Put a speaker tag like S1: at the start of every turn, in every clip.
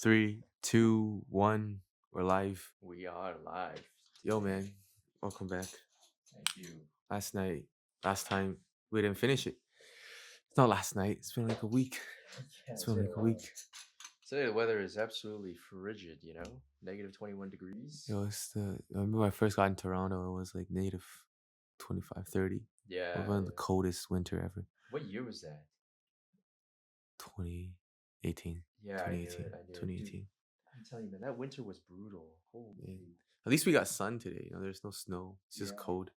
S1: Three, two, one. We're live.
S2: We are live.
S1: Yo, man. Welcome back.
S2: Thank you.
S1: Last time, we didn't finish it. It's not last night. It's been like a week.
S2: Yeah,
S1: It's been like a week.
S2: Today the weather is absolutely frigid, negative 21 degrees.
S1: Yo, I remember when I first got in Toronto, it was like negative 25, 30.
S2: Yeah.
S1: It was one of the coldest winter ever.
S2: What year was that?
S1: 2018.
S2: Yeah,
S1: 2018.
S2: I knew it.
S1: 2018.
S2: Dude, I'm telling you, man, that winter was brutal. Holy.
S1: Yeah. At least we got sun today. There's no snow. It's just cold.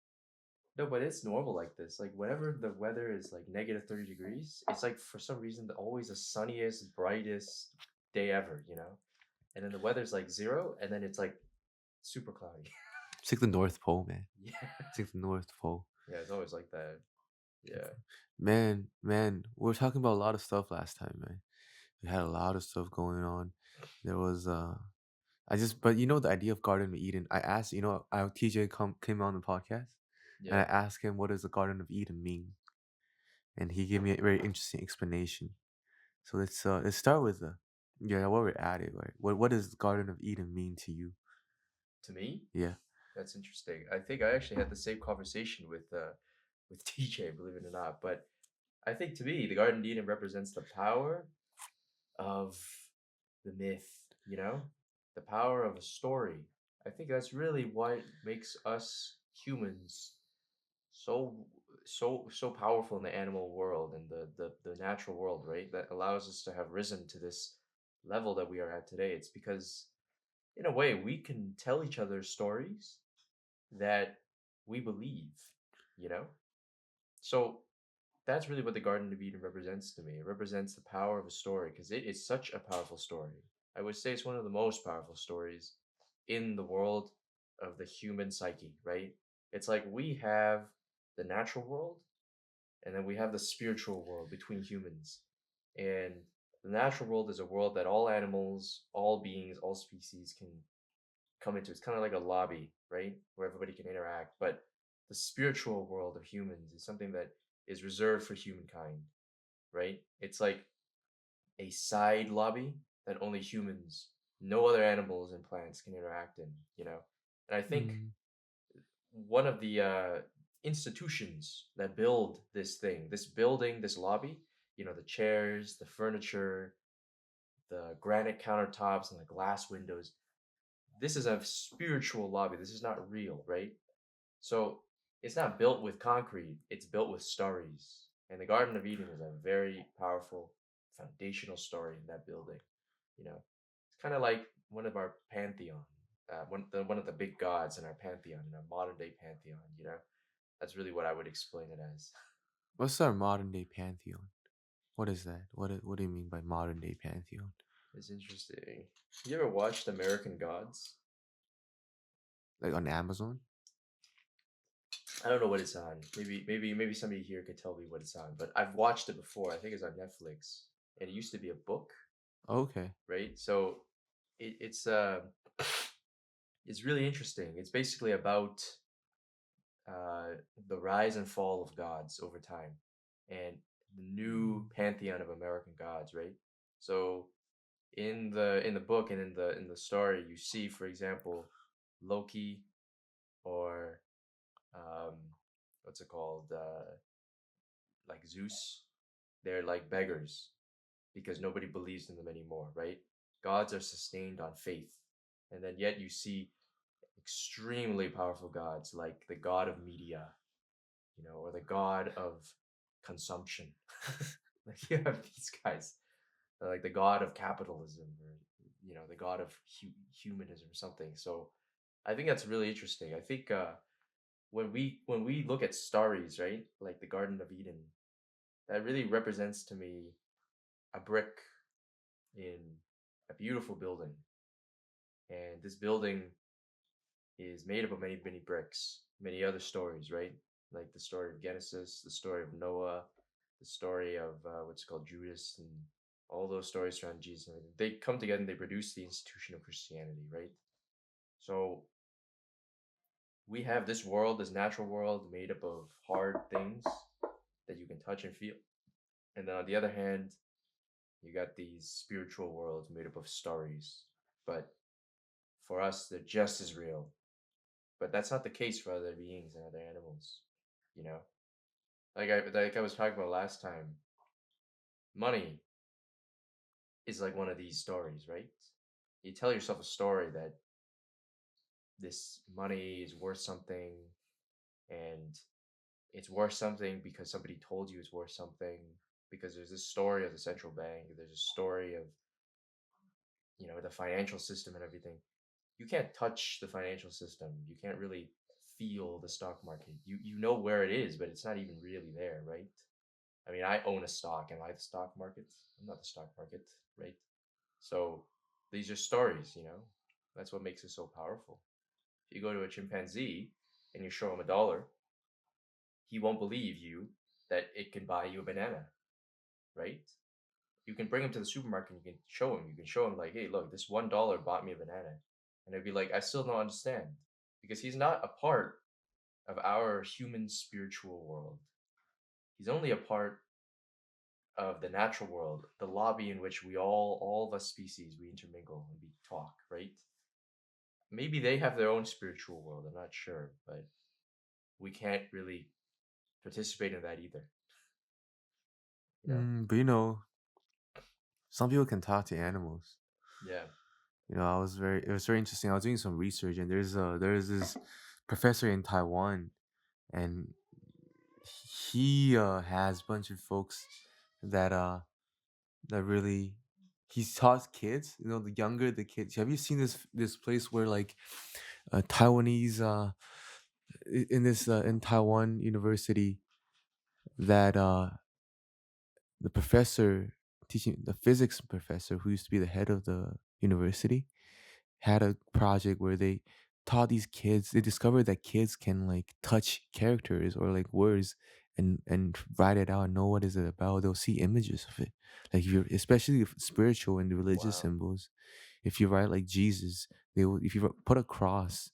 S2: No, but it's normal like this. Like whenever the weather is like negative 30 degrees, it's like for some reason always the sunniest, brightest day ever, And then the weather's like 0, and then it's like super cloudy.
S1: It's like the North Pole, man.
S2: Yeah.
S1: It's like the North Pole.
S2: Yeah, it's always like that. Yeah.
S1: Man, we were talking about a lot of stuff last time, man. We had a lot of stuff going on. There was but the idea of Garden of Eden. I asked, TJ came on the podcast, and I asked him what does the Garden of Eden mean, and he gave me a very interesting explanation. So let's start with while we're at it, right? What does the Garden of Eden mean to you?
S2: To me?
S1: Yeah.
S2: That's interesting. I think I actually had the same conversation with TJ, believe it or not. But I think to me, the Garden of Eden represents the power of the myth, the power of a story. I think that's really what makes us humans so powerful in the animal world and the natural world, right? That allows us to have risen to this level that we are at today. It's because in a way we can tell each other stories that we believe, you know? So that's really what the Garden of Eden represents to me. It represents the power of a story because it is such a powerful story. I would say it's one of the most powerful stories in the world of the human psyche, right? It's like we have the natural world and then we have the spiritual world between humans. And the natural world is a world that all animals, all beings, all species can come into. It's kind of like a lobby, right? Where everybody can interact. But the spiritual world of humans is something that is reserved for humankind, right? It's like a side lobby that only humans, no other animals and plants can interact in. And I think one of the institutions that build this thing, this building, this lobby, the chairs, the furniture, the granite countertops, and the glass windows, this is a spiritual lobby. This is not real, right? So it's not built with concrete, it's built with stories. And the Garden of Eden is a very powerful foundational story in that building. It's kind of like one of our pantheon, one of the big gods in our pantheon, in our modern day pantheon. That's really what I would explain it as.
S1: What's our modern day pantheon? What is that? What do you mean by modern day pantheon?
S2: It's interesting. You ever watched American Gods?
S1: Like on Amazon?
S2: I don't know what it's on. Maybe somebody here could tell me what it's on. But I've watched it before. I think it's on Netflix. And it used to be a book,
S1: Okay.
S2: right? So it's it's really interesting. It's basically about the rise and fall of gods over time, and the new pantheon of American gods, right? So in the book and in the story, you see, for example, Loki or um, what's it called? Like Zeus. They're like beggars because nobody believes in them anymore, right? Gods are sustained on faith, and then yet you see extremely powerful gods like the god of media, or the god of consumption. Like you have these guys, like the god of capitalism, or the god of humanism or something. So I think that's really interesting. I think when we look at stories, right, like the Garden of Eden, that really represents to me a brick in a beautiful building, and this building is made up of many many bricks, many other stories, right? Like the story of Genesis, the story of Noah, the story of what's called Judas, and all those stories around Jesus. They come together and they produce the institution of Christianity, right? So we have this world, this natural world, made up of hard things that you can touch and feel, and then on the other hand, You got these spiritual worlds made up of stories, but for us, they're just as real. But that's not the case for other beings and other animals. You know, like I was talking about last time. Money is like one of these stories, right? You tell yourself a story that this money is worth something, and it's worth something because somebody told you it's worth something, because there's this story of the central bank, there's a story of, the financial system and everything. You can't touch the financial system, you can't really feel the stock market. You know where it is, but it's not even really there, right? I mean, I own a stock. Am I the stock market? I'm not the stock market, right? So these are stories, that's what makes it so powerful. If you go to a chimpanzee and you show him $1, he won't believe you that it can buy you a banana, right? You can bring him to the supermarket and you can show him like, hey, look, this $1 bought me a banana. And they'd be like, I still don't understand. Because he's not a part of our human spiritual world. He's only a part of the natural world, the lobby in which all of us species, we intermingle and we talk, right? Maybe they have their own spiritual world, I'm not sure, but we can't really participate in that either, you know?
S1: But some people can talk to animals.
S2: Yeah.
S1: It was very interesting. I was doing some research, and there's this professor in Taiwan, and he has a bunch of folks that that really he's taught kids. The younger the kids. Have you seen this place where like Taiwanese in this in Taiwan University that the professor teaching the physics professor who used to be the head of the university had a project where they taught these kids. They discovered that kids can like touch characters or like words and write it out and know what is it about. They'll see images of it. Like if you're especially if spiritual and the religious
S2: Wow.
S1: symbols. If you write like Jesus, they will. If you put a cross,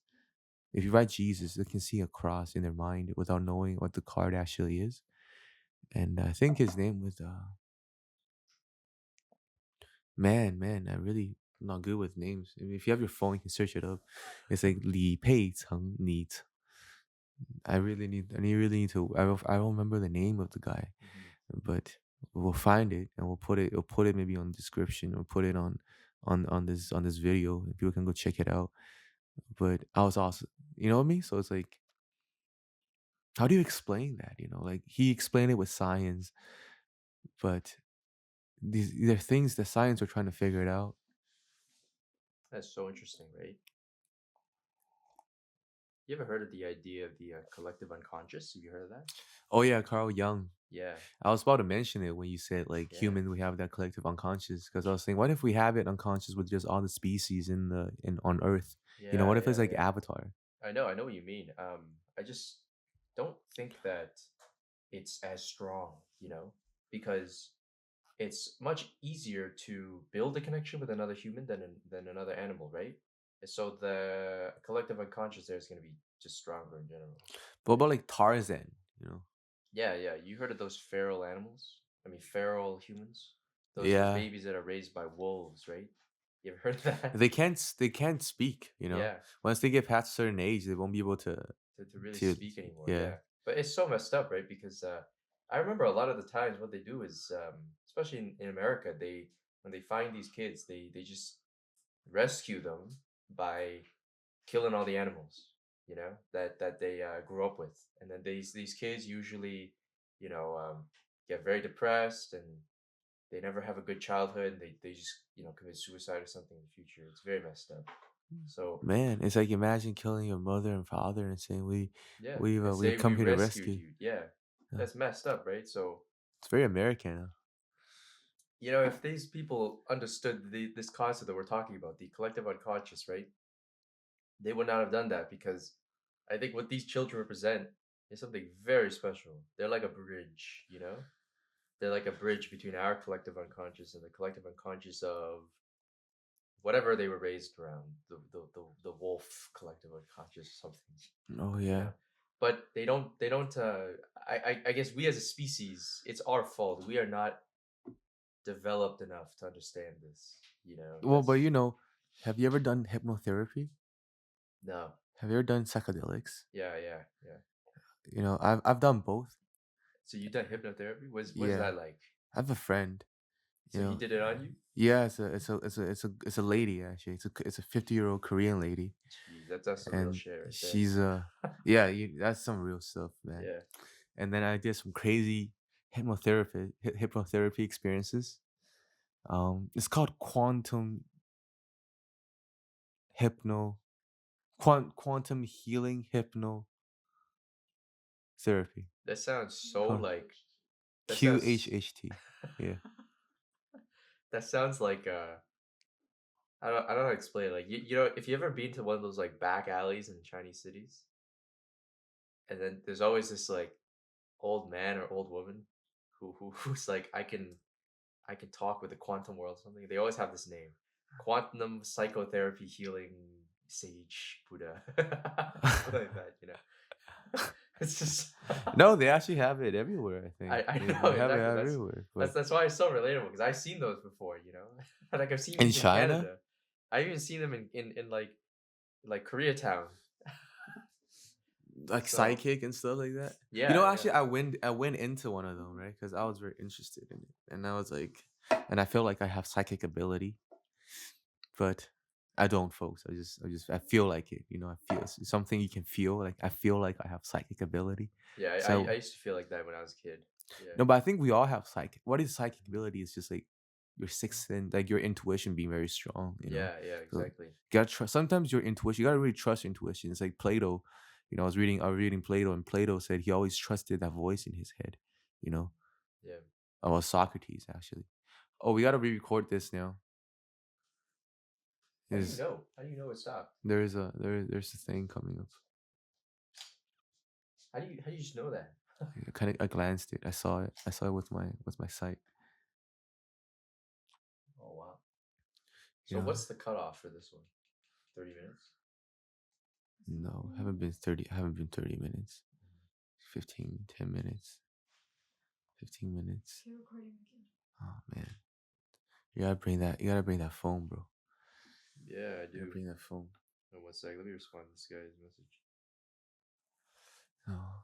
S1: if you write Jesus, they can see a cross in their mind without knowing what the card actually is. And I think his name was man. I really not good with names. I mean, if you have your phone, you can search it up. It's like Li Pei Cheng Neat. I really need to. I don't remember the name of the guy,
S2: Hmm.
S1: but we'll find it and we'll put it maybe on the description or put it on this video and people can go check it out. But I was also, you know what I mean? So it's like, how do you explain that? Like he explained it with science, but these are things that science are trying to figure it out.
S2: That's so interesting, right? You ever heard of the idea of the collective unconscious? Have you heard of that?
S1: Oh yeah, Carl Jung.
S2: Yeah.
S1: I was about to mention it when you said like
S2: Yeah.
S1: human, we have that collective unconscious. Because I was saying, what if we have it unconscious with just all the species in on Earth? What
S2: Yeah,
S1: if it's
S2: yeah,
S1: like
S2: yeah.
S1: Avatar?
S2: I know what you mean. I just don't think that it's as strong, because it's much easier to build a connection with another human than another animal, right? And so the collective unconscious there is going to be just stronger in general.
S1: But what about like Tarzan? You know?
S2: Yeah, yeah. You heard of those feral animals? I mean, feral humans. Those
S1: Yeah,
S2: babies that are raised by wolves, right? You ever heard of that?
S1: they can't speak.
S2: Yeah,
S1: Once they get past a certain age, they won't be able
S2: to really
S1: to
S2: speak anymore.
S1: yeah.
S2: Yeah, but it's so messed up, right? Because I remember a lot of the times what they do is, especially in America, they when they find these kids, they just rescue them by killing all the animals, that they grew up with, and then these kids usually, get very depressed and they never have a good childhood. They just commit suicide or something in the future. It's very messed up. So
S1: Man, it's like imagine killing your mother and father and saying
S2: yeah, and
S1: we've
S2: say we
S1: come here to
S2: rescued
S1: rescue.
S2: you. Yeah,
S1: Yeah.
S2: that's messed up, right? So
S1: It's very American. Huh?
S2: if these people understood this concept that we're talking about, the collective unconscious, right? They would not have done that, because I think what these children represent is something very special. They're like a bridge, They're like a bridge between our collective unconscious and the collective unconscious of whatever they were raised around, the wolf collective unconscious or something,
S1: Oh
S2: you know.
S1: yeah.
S2: But they don't. I guess we as a species, it's our fault. We are not developed enough to understand this. You know,
S1: Well, but
S2: that's
S1: have you ever done hypnotherapy?
S2: no.
S1: Have you ever done psychedelics?
S2: Yeah, yeah, yeah.
S1: I've done both.
S2: So you done hypnotherapy? What is
S1: Yeah,
S2: that like?
S1: I have a friend. You
S2: So he
S1: know,
S2: did it on you?
S1: yeah, it's a lady actually. It's a 50-year-old Korean lady,
S2: Jeez, that's the real
S1: and
S2: shit right there.
S1: she's yeah, that's some real stuff, man.
S2: Yeah,
S1: And then I did some crazy hypnotherapy experiences. It's called hypno quantum healing hypnotherapy.
S2: that sounds so
S1: Quan-
S2: like that sounds
S1: QHHT. Yeah.
S2: that sounds like I don't know how to explain it. Like you know if you ever been to one of those like back alleys in Chinese cities, and then there's always this like old man or old woman who's like I can talk with the quantum world or something. They always have this name. Quantum psychotherapy healing sage Buddha. Something like that, you know. It's just
S1: No, they actually have it everywhere. I think
S2: I
S1: they
S2: know
S1: have it
S2: exactly.
S1: everywhere.
S2: That's
S1: But
S2: that's why it's so relatable because I've seen those before, you know. Like I've seen
S1: in
S2: these in
S1: China,
S2: Canada. I've even seen them in like Koreatown.
S1: like
S2: So
S1: psychic and stuff like that.
S2: yeah, yeah,
S1: Actually, I went into one of them, right? Because I was very interested in it, and I was like, and I feel like I have psychic ability, but I don't, folks. I feel like it. I feel it's something you can feel. Like I feel like I have psychic ability.
S2: yeah. I
S1: So
S2: used to feel like that when I was a kid. Yeah,
S1: no, but I think we all have psychic. What is psychic ability? Is just like your sixth sense, like your intuition being very strong.
S2: yeah, yeah.
S1: So you
S2: Exactly.
S1: gotta trust. Sometimes your intuition, you gotta really trust your intuition. It's like Plato. I was reading Plato, and Plato said he always trusted that voice in his head. You know,
S2: Yeah.
S1: about Socrates actually. Oh, we gotta re-record this now.
S2: How do you
S1: Is
S2: know? How do you know it stopped?
S1: there's a thing coming up.
S2: How do you just know that?
S1: I glanced it. I saw it. I saw it with my sight.
S2: Oh wow. So
S1: Yeah.
S2: what's the cutoff for this one? 30 minutes?
S1: No, haven't been 30 minutes. 10 minutes. 15 minutes. Oh man. You gotta bring that phone, bro.
S2: Yeah, I
S1: You gotta
S2: do.
S1: bring that phone.
S2: Oh, one sec. Let me respond to this guy's message.
S1: Oh.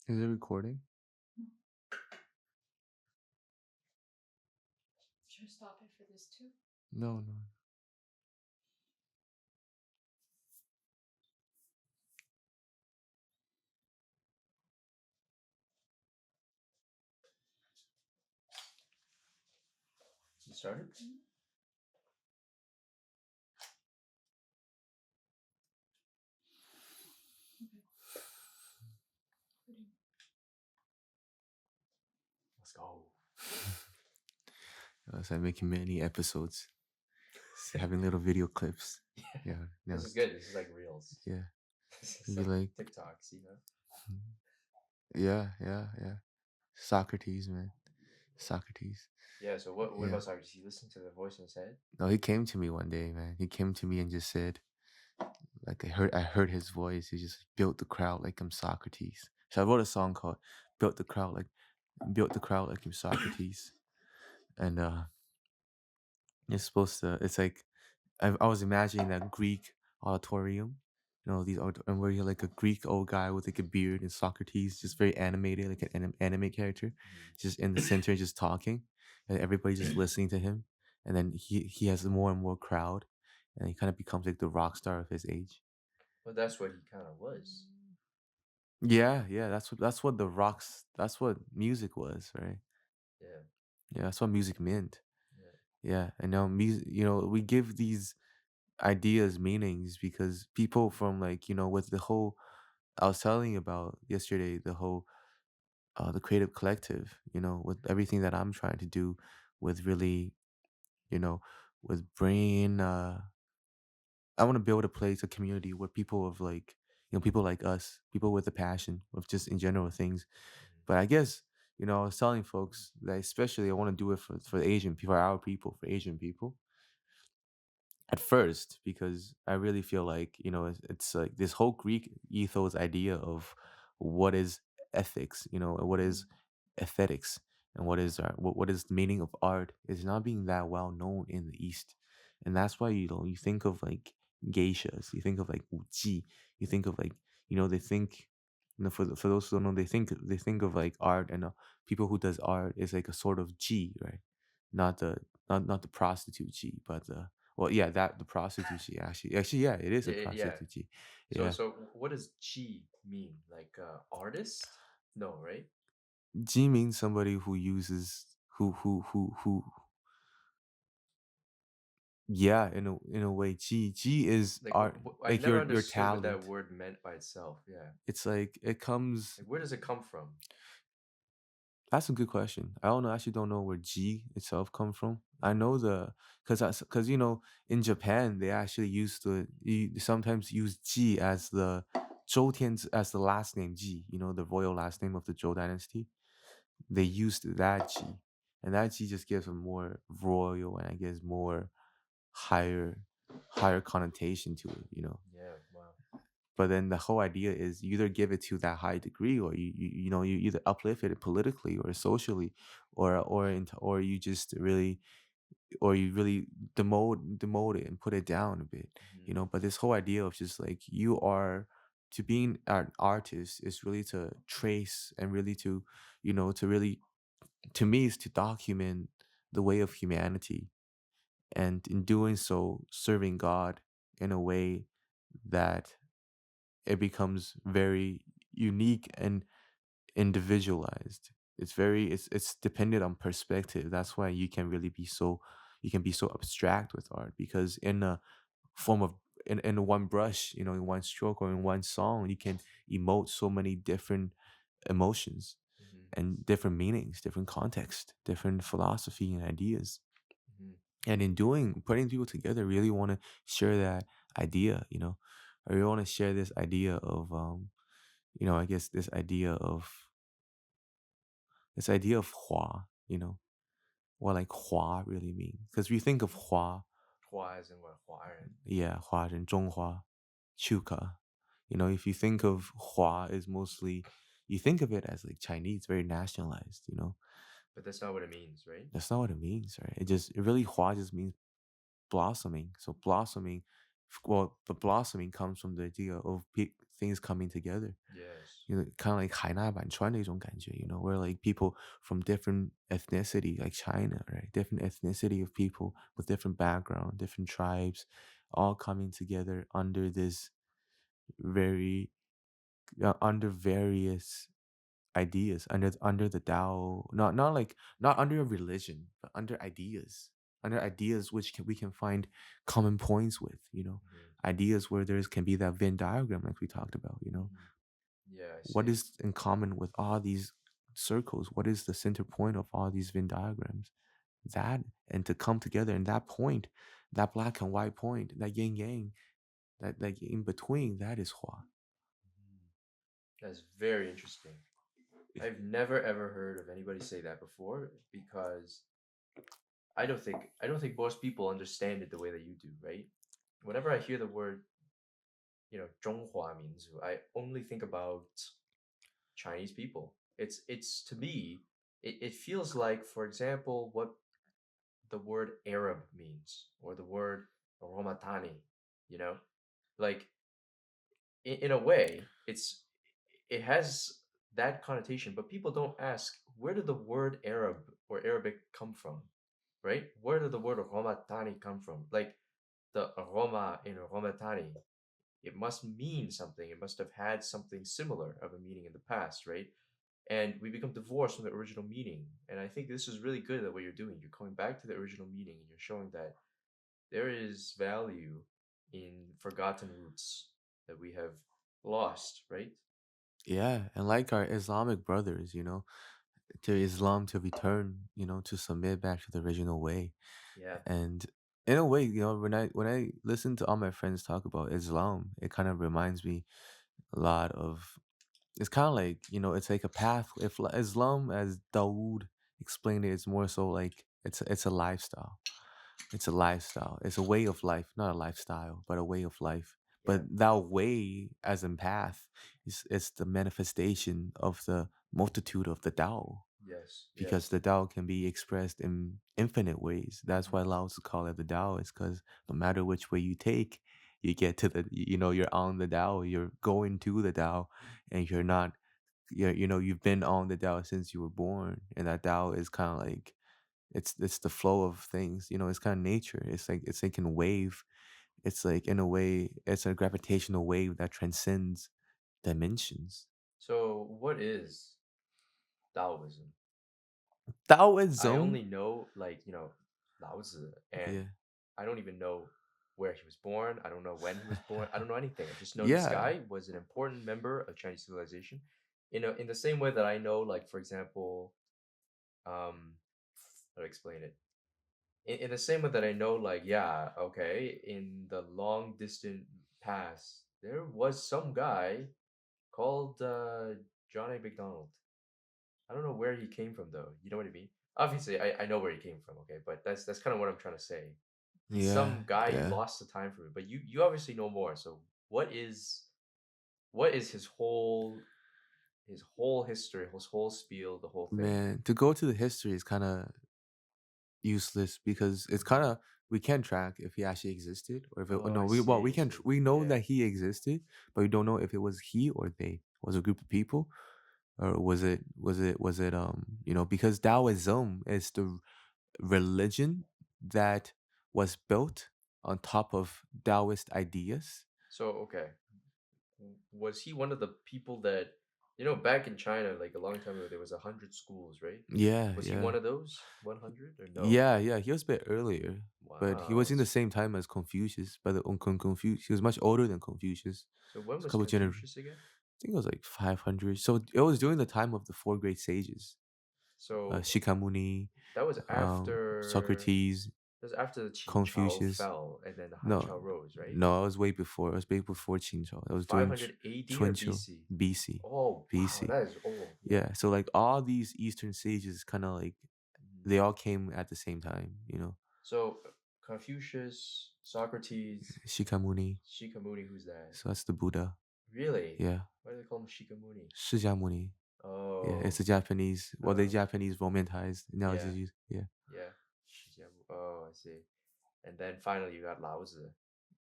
S1: Is it recording? No, no.
S2: You started? Let's go.
S1: So I'm making many episodes. Having little video clips. Yeah. No.
S2: This is good. This is like reels.
S1: Yeah.
S2: This is
S1: Maybe
S2: like
S1: like
S2: TikToks, you know?
S1: yeah. Socrates, man. Socrates.
S2: Yeah, so what
S1: Yeah.
S2: about Socrates? You listen to the voice in his head?
S1: No, he came to me one day, man. He came to me and just said, like I heard his voice. He just built the crowd like I'm Socrates. So I wrote a song called "Built the Crowd Like Built the Crowd Like I'm Socrates," and it's supposed to. It's like I was imagining that Greek auditorium, and where you're like a Greek old guy with like a beard and Socrates, just very animated, like an anime character,
S2: Mhm.
S1: just in the center, just talking, and everybody just listening to him. and then he has more and more crowd, and he kind of becomes like the rock star of his age.
S2: Well, that's what he kind of was.
S1: Yeah, yeah, that's what that's what music was, right?
S2: Yeah,
S1: Yeah, that's what music meant.
S2: yeah.
S1: Yeah, and now music, we give these ideas meanings because people from, like, with the whole I was telling you about yesterday, the whole the creative collective, with everything that I'm trying to do, with really, you know, with bringing I want to build a place, a community where people of, like, people like us, people with a passion of just in general things.
S2: Mhm.
S1: But I guess, I was telling folks that especially I want to do it for the Asian people, for our people, for Asian people at first, because I really feel like, it's like this whole Greek ethos idea of what is ethics, and what is aesthetics, and what is the meaning of art is not being that well known in the East. And that's why, you think of like geishas, you think of like wuji, you think of like, they think, for those who don't know, they think of like art, and people who does art is like a sort of G, right? Not the not the prostitute G, but the well, yeah, that the prostitute G, actually, yeah, it is a
S2: Yeah.
S1: prostitute G.
S2: So,
S1: Yeah,
S2: so what does chi mean? Like artist? No, right?
S1: G means somebody who uses who yeah, in a way, G is
S2: Like,
S1: art,
S2: I've
S1: like
S2: never
S1: your
S2: understood what that
S1: talent.
S2: word meant by itself. Yeah.
S1: It's like it comes.
S2: Like, where does it come from?
S1: That's a good question. I don't know. I actually don't know where G itself come from. I
S2: Mhm.
S1: know because in Japan they actually used to you sometimes use G as the as the last name G. The royal last name of the Zhou dynasty. They used that G, and that G just gives a more royal and I guess more higher higher connotation to it.
S2: Yeah. Wow.
S1: But then the whole idea is you either give it to that high degree, or you either uplift it politically or socially, or you just really, or you really demote it and put it down a bit.
S2: Hmm.
S1: But this whole idea of just like you are to being an artist is really to trace and really to really, to me, is to document the way of humanity, and in doing so serving God in a way that it becomes very unique and individualized. It's dependent on perspective. That's why you can be so abstract with art, because in a form of in one brush, in one stroke or in one song, you can emote so many different emotions
S2: Hmm.
S1: and different meanings, different context, different philosophy and ideas.
S2: Hmm.
S1: And in doing putting people together, I really want to share that idea. I really want to share this idea of I guess this idea of Hua. What like Hua really means. Because we think of Hua,
S2: Hua as in what? Hua.
S1: yeah, Hua and Zhonghua, Chuka. If you think of Hua is mostly, you think of it as like Chinese, very nationalized.
S2: But that's not what it means, right?
S1: That's not what it means, right? It really Hua just means blossoming. So blossoming, well, the blossoming comes from the idea of things coming together.
S2: Yes.
S1: Kind of like 海纳百川那种感觉, where like people from different ethnicity, like China, right? Different ethnicity of people with different background, different tribes, all coming together under this very, under various ideas, under the Tao, not under a religion, but under ideas which we can find common points with.
S2: Hmm.
S1: Ideas where there can be that Venn diagram like we talked about.
S2: Hmm. Yeah, I
S1: What
S2: see.
S1: is in common with all these circles? What is the center point of all these Venn diagrams? That, and to come together in that point, that black and white point, that yin yang, that in between, that is Hua.
S2: Mhm. That's very interesting. I've never ever heard of anybody say that before because I don't think most people understand it the way that you do, right? Whenever I hear the word, 中华民族, I only think about Chinese people. It's to me, it feels like, for example, what the word Arab means or the word Romatani, you know? Like in a way, it has that connotation, but people don't ask where did the word Arab or Arabic come from? right? Where did the word romatani come from? Like the Roma in romatani, it must mean something. It must have had something similar of a meaning in the past, right? And we become divorced from the original meaning. And I think this is really good at what you're doing. You're coming back to the original meaning and you're showing that there is value in forgotten roots that we have lost, right?
S1: Yeah, and like our Islamic brothers, to Islam to return, to submit back to the original way.
S2: Yeah.
S1: And in a way, when I listen to all my friends talk about Islam, it kind of reminds me a lot of it's kind of like, it's like a path. If Islam, as Dawood explained it, it's more so like it's a lifestyle. It's a lifestyle. It's a way of life, not a lifestyle, but a way of life.
S2: Yeah.
S1: But that way, as in path, is the manifestation of the multitude of the Tao,
S2: Yes.
S1: because
S2: Yes.
S1: the Tao can be expressed in infinite ways. That's why
S2: Mhm.
S1: Lao Tzu call it the Tao, is because no matter which way you take, you get to you're on the Tao, you're going to the Tao, and you're not, you've been on the Tao since you were born. And that Tao is kind of like, it's the flow of things, it's kind of nature. It's like in a wave. It's like, in a way, it's a gravitational wave that transcends dimensions.
S2: So, what is Taoism? I
S1: Taoism.
S2: only know, like, Lao Tzu, and
S1: Yeah.
S2: I don't even know where he was born. I don't know when he was born. I don't know anything. I just know this
S1: Yeah.
S2: guy was an important member of Chinese civilization. In the same way that I know, like, for example, um, how to explain it? In the same way that I know, like, yeah, okay, in the long distant past, there was some guy called John A. McDonald. I don't know where he came from though. You know what I mean? Obviously, I know where he came from. Okay, but that's kind of what I'm trying to say. He's
S1: Yeah.
S2: some guy. You
S1: Yeah.
S2: lost the time for me, but you obviously know more. So what is his whole history, his whole spiel, the whole thing?
S1: Man, to go to the history is kind of useless, because it's kind
S2: Hmm.
S1: of, we can't track if he actually existed, or if it,
S2: Oh,
S1: no,
S2: I
S1: we
S2: see. I
S1: can
S2: see.
S1: we know
S2: Yeah.
S1: that he existed, but we don't know if it was he or they, was a group of people, or was it because Taoism is the religion that was built on top of Taoist ideas.
S2: So okay, was he one of the people that back in China, like a long time ago, there was 100 schools, right?
S1: Yeah,
S2: Was he
S1: yeah.
S2: one of those 100 or no?
S1: Yeah, yeah, he was a bit earlier, but he was
S2: Wow.
S1: in the same time as Confucius. But Confucius, he was much older than Confucius.
S2: So when
S1: It's a
S2: was
S1: couple generations.
S2: Confucius again?
S1: I think it was like 500. So it was during the time of the four great sages:
S2: So
S1: Shikamuni,
S2: that was after
S1: Socrates,
S2: that was after the Qin Chao
S1: Confucius.
S2: fell and then the Han
S1: No,
S2: Chao rose, right?
S1: no, it was way before. It was way before Qingzhou. It was during
S2: 500 AD or
S1: Chunqiu,
S2: BC?
S1: BC,
S2: Oh wow,
S1: BC.
S2: that is old. Yeah.
S1: Yeah, so like all these Eastern sages, kind of like,
S2: Mhm.
S1: they all came at the same time.
S2: So Confucius, Socrates,
S1: Shikamuni.
S2: Shikamuni, who's that?
S1: So that's the Buddha.
S2: Really?
S1: Yeah.
S2: Why do they call him Shikamuni?
S1: Shikamuni. Yeah, it's
S2: Oh,
S1: a Japanese. Well, they
S2: uh,
S1: Japanese romanticized. Now it's
S2: yeah,
S1: just used. Yeah.
S2: yeah. Shijamu. Oh, I see. And then finally you got Lao Tzu,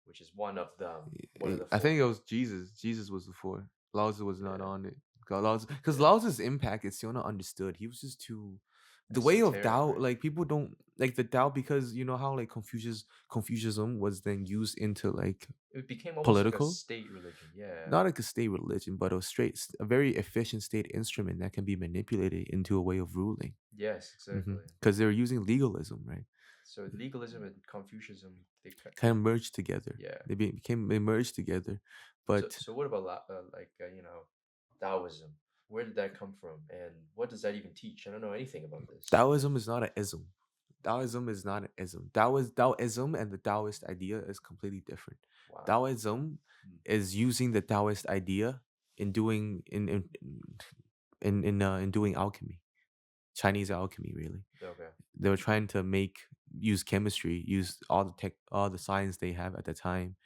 S2: which is one of them, one of the
S1: I think it
S2: four.
S1: was Jesus. Jesus was the four. Lao Tzu was not
S2: Yeah,
S1: on it. Because
S2: yeah.
S1: Lao Tzu's impact is still not understood. He was just too. The way of
S2: Esoteric,
S1: Tao,
S2: right?
S1: like, people don't like the Tao, because you know how, like, Confucianism was then used into, like,
S2: It became almost like a
S1: political,
S2: state religion. Yeah.
S1: not like a state religion, but a very efficient state instrument that can be manipulated into a way of ruling.
S2: Yes, exactly.
S1: Because they're using legalism, right?
S2: So legalism and Confucianism, they cut.
S1: Kind of merged together.
S2: Yeah.
S1: They merged together.
S2: So
S1: But
S2: so what about like Taoism? Where did that come from, and what does that even teach? I don't know anything about this.
S1: Taoism is not an ism. Taoism is not an ism. Taoism and the Taoist idea is completely different.
S2: Wow.
S1: Taoism
S2: Hmm.
S1: is using the Taoist idea in doing in doing alchemy, Chinese alchemy, really.
S2: Okay.
S1: They were trying to use chemistry, use all the science they have at the time,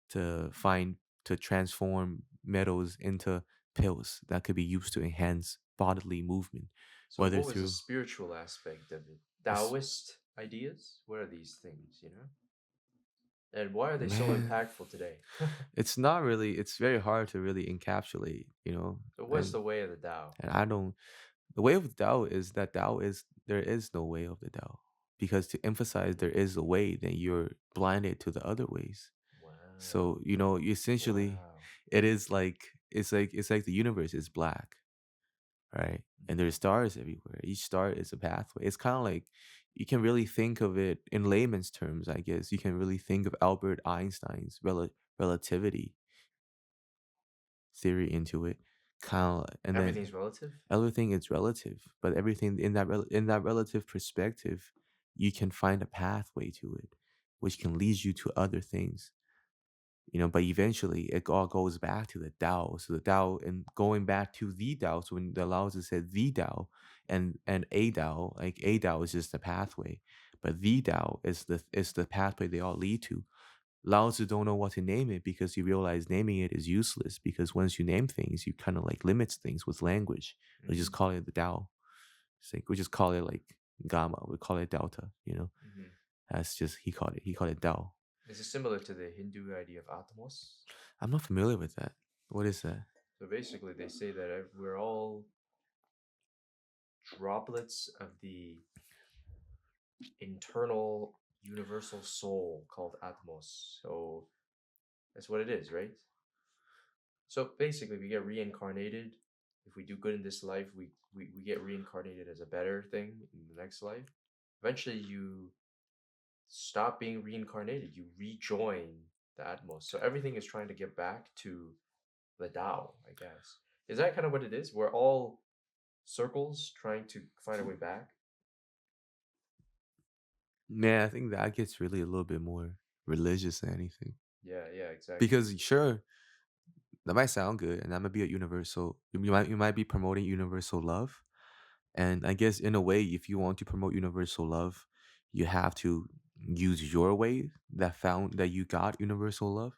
S1: to transform metals into pills that could be used to enhance bodily movement,
S2: So
S1: whether
S2: what was the
S1: through
S2: spiritual aspect of it?
S1: this.
S2: Taoist ideas? What are these things? And why are they so
S1: Man,
S2: impactful today?
S1: it's not really. It's very hard to really encapsulate.
S2: So what's
S1: and
S2: the way of the Tao?
S1: and I don't. The way of the Tao is that there is no way of the Tao. because to emphasize there is a way, then you're blinded to the other ways.
S2: Wow.
S1: So, you essentially
S2: Wow.
S1: it's like the universe is black, right? And
S2: Mhm.
S1: there's stars everywhere. Each star is a pathway. It's kind of like you can really think of it in layman's terms, I guess. You can really think of Albert Einstein's relativity theory into it. Kind of, and then
S2: Everything's relative?
S1: everything is relative, but everything in that relative perspective, you can find a pathway to it, which can lead you to other things. But eventually it all goes back to the Tao. So the Tao, and going back to the Tao. So when the Lao Tzu said the Tao and a Tao, like a Tao is just the pathway, but the Tao is the pathway they all lead to. Lao Tzu don't know what to name it because he realized naming it is useless, because once you name things, you kind of like limits things with language. We just
S2: Mhm.
S1: call it the Tao. It's like we just call it like Gamma. We call it Delta.
S2: Mhm.
S1: That's just he called it Tao.
S2: Is it similar to the Hindu idea of atmos?
S1: I'm not familiar with that. What is that?
S2: So basically, they say that we're all droplets of the internal universal soul called atmos. So that's what it is, right? So basically, we get reincarnated. If we do good in this life, we get reincarnated as a better thing in the next life. Eventually, you stop being reincarnated. You rejoin the Atmos. So everything is trying to get back to the Tao, I guess. Is that kind of what it is? We're all circles trying to find a way back?
S1: Man, I think that gets really a little bit more religious than anything.
S2: Yeah, yeah, exactly.
S1: Because sure, that might sound good, and that might be a universal. You might be promoting universal love, and I guess in a way, if you want to promote universal love, you have to use your way that you got universal love.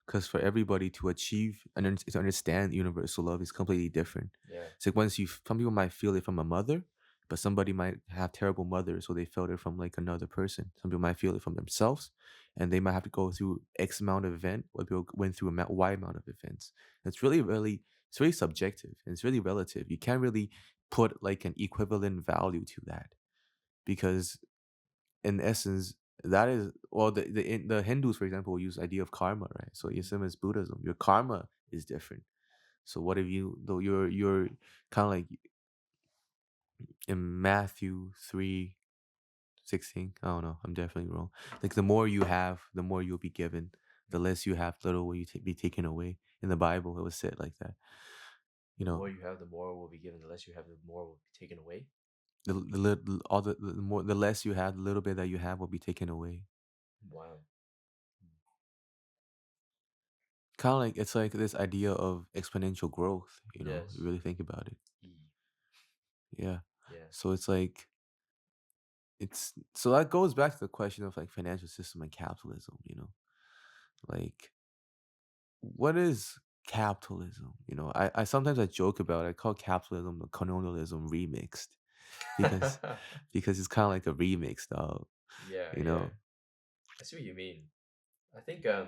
S1: Because for everybody to achieve and to understand universal love is completely different.
S2: Yeah.
S1: It's like some people might feel it from a mother, but somebody might have terrible mothers, so they felt it from like another person. Some people might feel it from themselves, and they might have to go through X amount of event, or people went through Y amount of events. It's really subjective and it's really relative. You can't really put like an equivalent value to that, because in essence that is, well, the Hindus, for example, will use idea of karma, right? So
S2: Mhm.
S1: Islam is Buddhism. Your karma is different. So what if you, though you're kind of like in Matthew 3:16. I don't know, I'm definitely wrong. Like the more you have, the more you'll be given. The
S2: Mhm.
S1: less you have, little will be taken away. In the Bible it was said like that. you
S2: The
S1: know
S2: more you have, the more will be given. The less you have, the more will be taken away.
S1: the less you have, the little bit that you have will be taken away.
S2: Wow.
S1: Kind of like, it's like this idea of exponential growth. You
S2: Yes.
S1: really think about it.
S2: E.
S1: Yeah.
S2: Yeah.
S1: So it's like, so that goes back to the question of like financial system and capitalism. Like, what is capitalism? I sometimes I joke about it. I call capitalism the colonialism remixed, because it's kind of like a remix, though.
S2: Yeah,
S1: You
S2: yeah.
S1: know,
S2: I see what you mean. I think
S1: so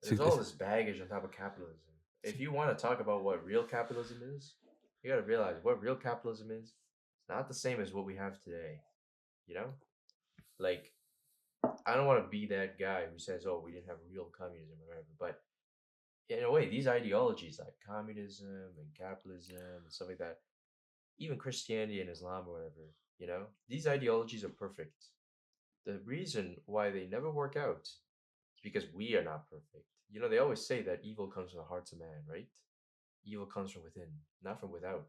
S2: there's all this baggage on top of capitalism. If you want to talk about what real capitalism is, you got to realize what real capitalism is. It's not the same as what we have today. You know, like I don't want to be that guy who says, "Oh, we didn't have real communism or whatever." But in a way, these ideologies like communism and capitalism and stuff like that, even Christianity and Islam or whatever, these ideologies are perfect. The reason why they never work out is because we are not perfect. They always say that evil comes from the hearts of man, right? Evil comes from within, not from without.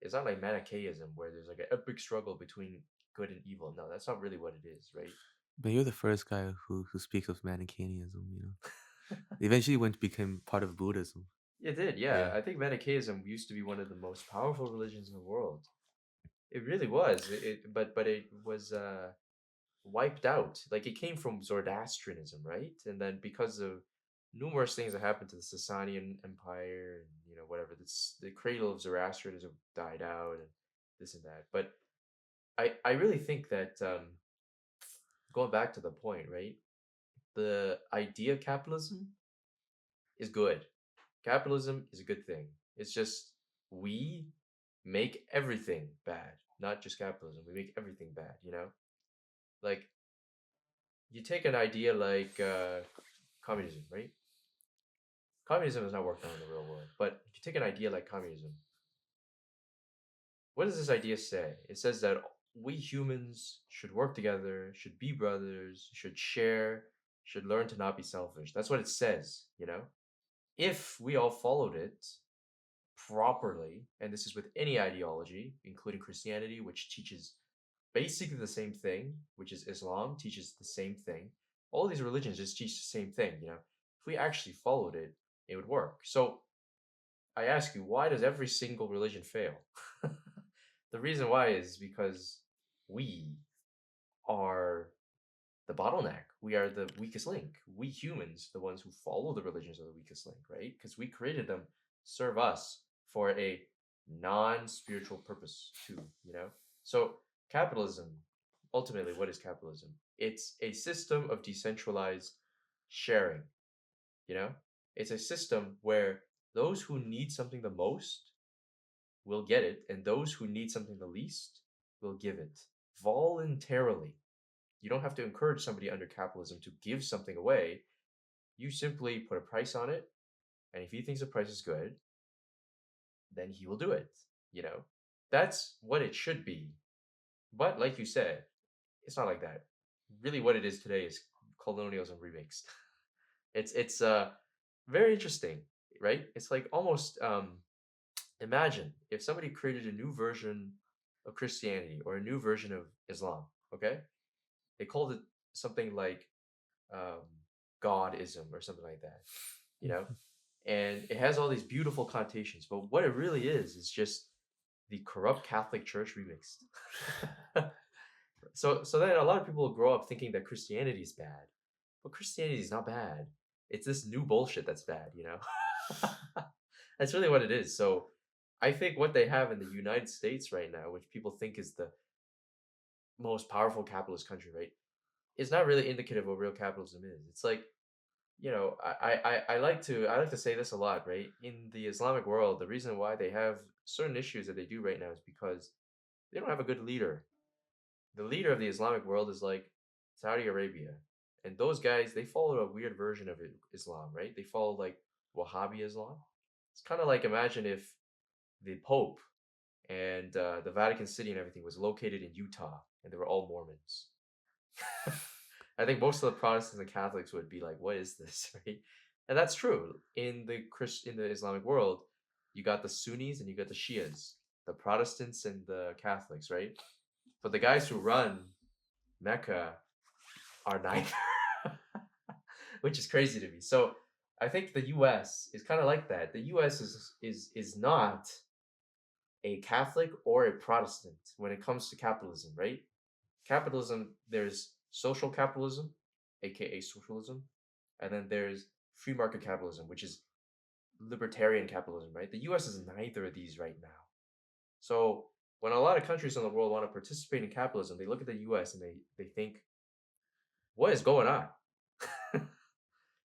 S2: It's not like Manichaeism where there's like an epic struggle between good and evil. No, that's not really what it is, right?
S1: but you're the first guy who speaks of Manichaeism. Eventually went to become part of Buddhism.
S2: It did, yeah.
S1: Yeah.
S2: I think Manichaeism used to be one of the most powerful religions in the world. It really was. But it was wiped out. Like it came from Zoroastrianism, right? And then because of numerous things that happened to the Sasanian Empire and whatever, the cradle of Zoroastrianism died out and this and that. But I really think that going back to the point, right? The idea of capitalism is good. Capitalism is a good thing. It's just we make everything bad. not just capitalism. We make everything bad, you know? Like, you take an idea like communism, right? Communism has not worked out in the real world, but if you take an idea like communism, what does this idea say? It says that we humans should work together, should be brothers, should share, should learn to not be selfish. That's what it says, you know? If we all followed it properly, and this is with any ideology, including Christianity, which teaches basically the same thing, which is Islam, teaches the same thing. All these religions just teach the same thing, you know? If we actually followed it, it would work. So I ask you, why does every single religion fail? The reason why is because we are the bottleneck. We are the weakest link. We humans, the ones who follow the religions, are the weakest link, right? Because we created them to serve us for a non-spiritual purpose too, you know? So capitalism, ultimately, what is capitalism? It's a system of decentralized sharing, you know? It's a system where those who need something the most will get it, and those who need something the least will give it voluntarily. You don't have to encourage somebody under capitalism to give something away. You simply put a price on it, and if he thinks the price is good, then he will do it. You know, that's what it should be. But like you said, it's not like that. Really, what it is today is colonialism remixed. It's very interesting, right? It's like almost imagine if somebody created a new version of Christianity or a new version of Islam. Okay, they called it something like um, Godism or something like that, you know? And it has all these beautiful connotations, but what it really is just the corrupt Catholic Church remixed. So then a lot of people grow up thinking that Christianity is bad, but Christianity is not bad. It's this new bullshit that's bad, you know? That's really what it is. So I think what they have in the United States right now, which people think is the most powerful capitalist country, right, is not really indicative of what real capitalism is. It's like, you know, I like to say this a lot, right? In the Islamic world, the reason why they have certain issues that they do right now is because they don't have a good leader. The leader of the Islamic world is like Saudi Arabia, and those guys they follow a weird version of Islam, right? They follow like Wahhabi Islam. It's kind of like imagine if the Pope and the Vatican City and everything was located in Utah, and they were all Mormons. I think most of the Protestants and Catholics would be like, "What is this?" Right? And that's true. In the Islamic world, you got the Sunnis and you got the Shias, the Protestants and the Catholics, right? But the guys who run Mecca are neither, which is crazy to me. So I think the U.S. is kind of like that. The U.S. is not a Catholic or a Protestant when it comes to capitalism, right? Capitalism, there's social capitalism, aka socialism, and then there's free market capitalism, which is libertarian capitalism, right? The US is neither of these right now. So when a lot of countries in the world want to participate in capitalism, they look at the US and they think, what is going on?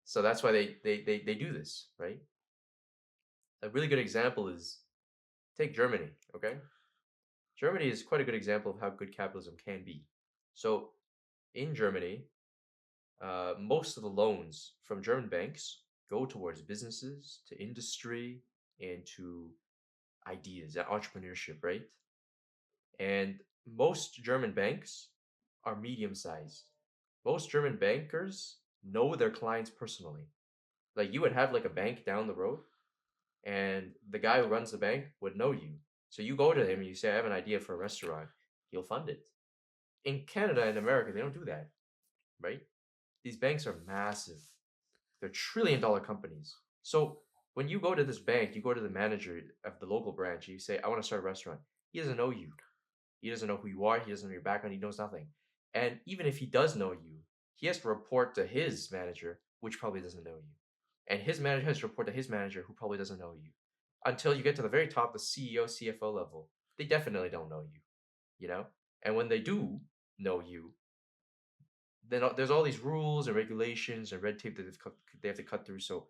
S2: So that's why they do this, right? A really good example is take Germany, okay? Germany is quite a good example of how good capitalism can be. So in Germany, most of the loans from German banks go towards businesses, to industry, and to ideas, entrepreneurship, right? And most German banks are medium sized. Most German bankers know their clients personally. Like you would have like a bank down the road, and the guy who runs the bank would know you. So you go to him and you say, I have an idea for a restaurant. He'll fund it. In Canada and America, they don't do that, right? These banks are massive. They're $1 trillion companies. So when you go to this bank, you go to the manager of the local branch, you say, I want to start a restaurant. He doesn't know you. He doesn't know who you are. He doesn't know your background. He knows nothing. And even if he does know you, he has to report to his manager, which probably doesn't know you. And his manager has to report to his manager, who probably doesn't know you. Until you get to the very top, the CEO, CFO level, they definitely don't know you, you know? And when they do know you, then there's all these rules and regulations and red tape that they have to cut through. So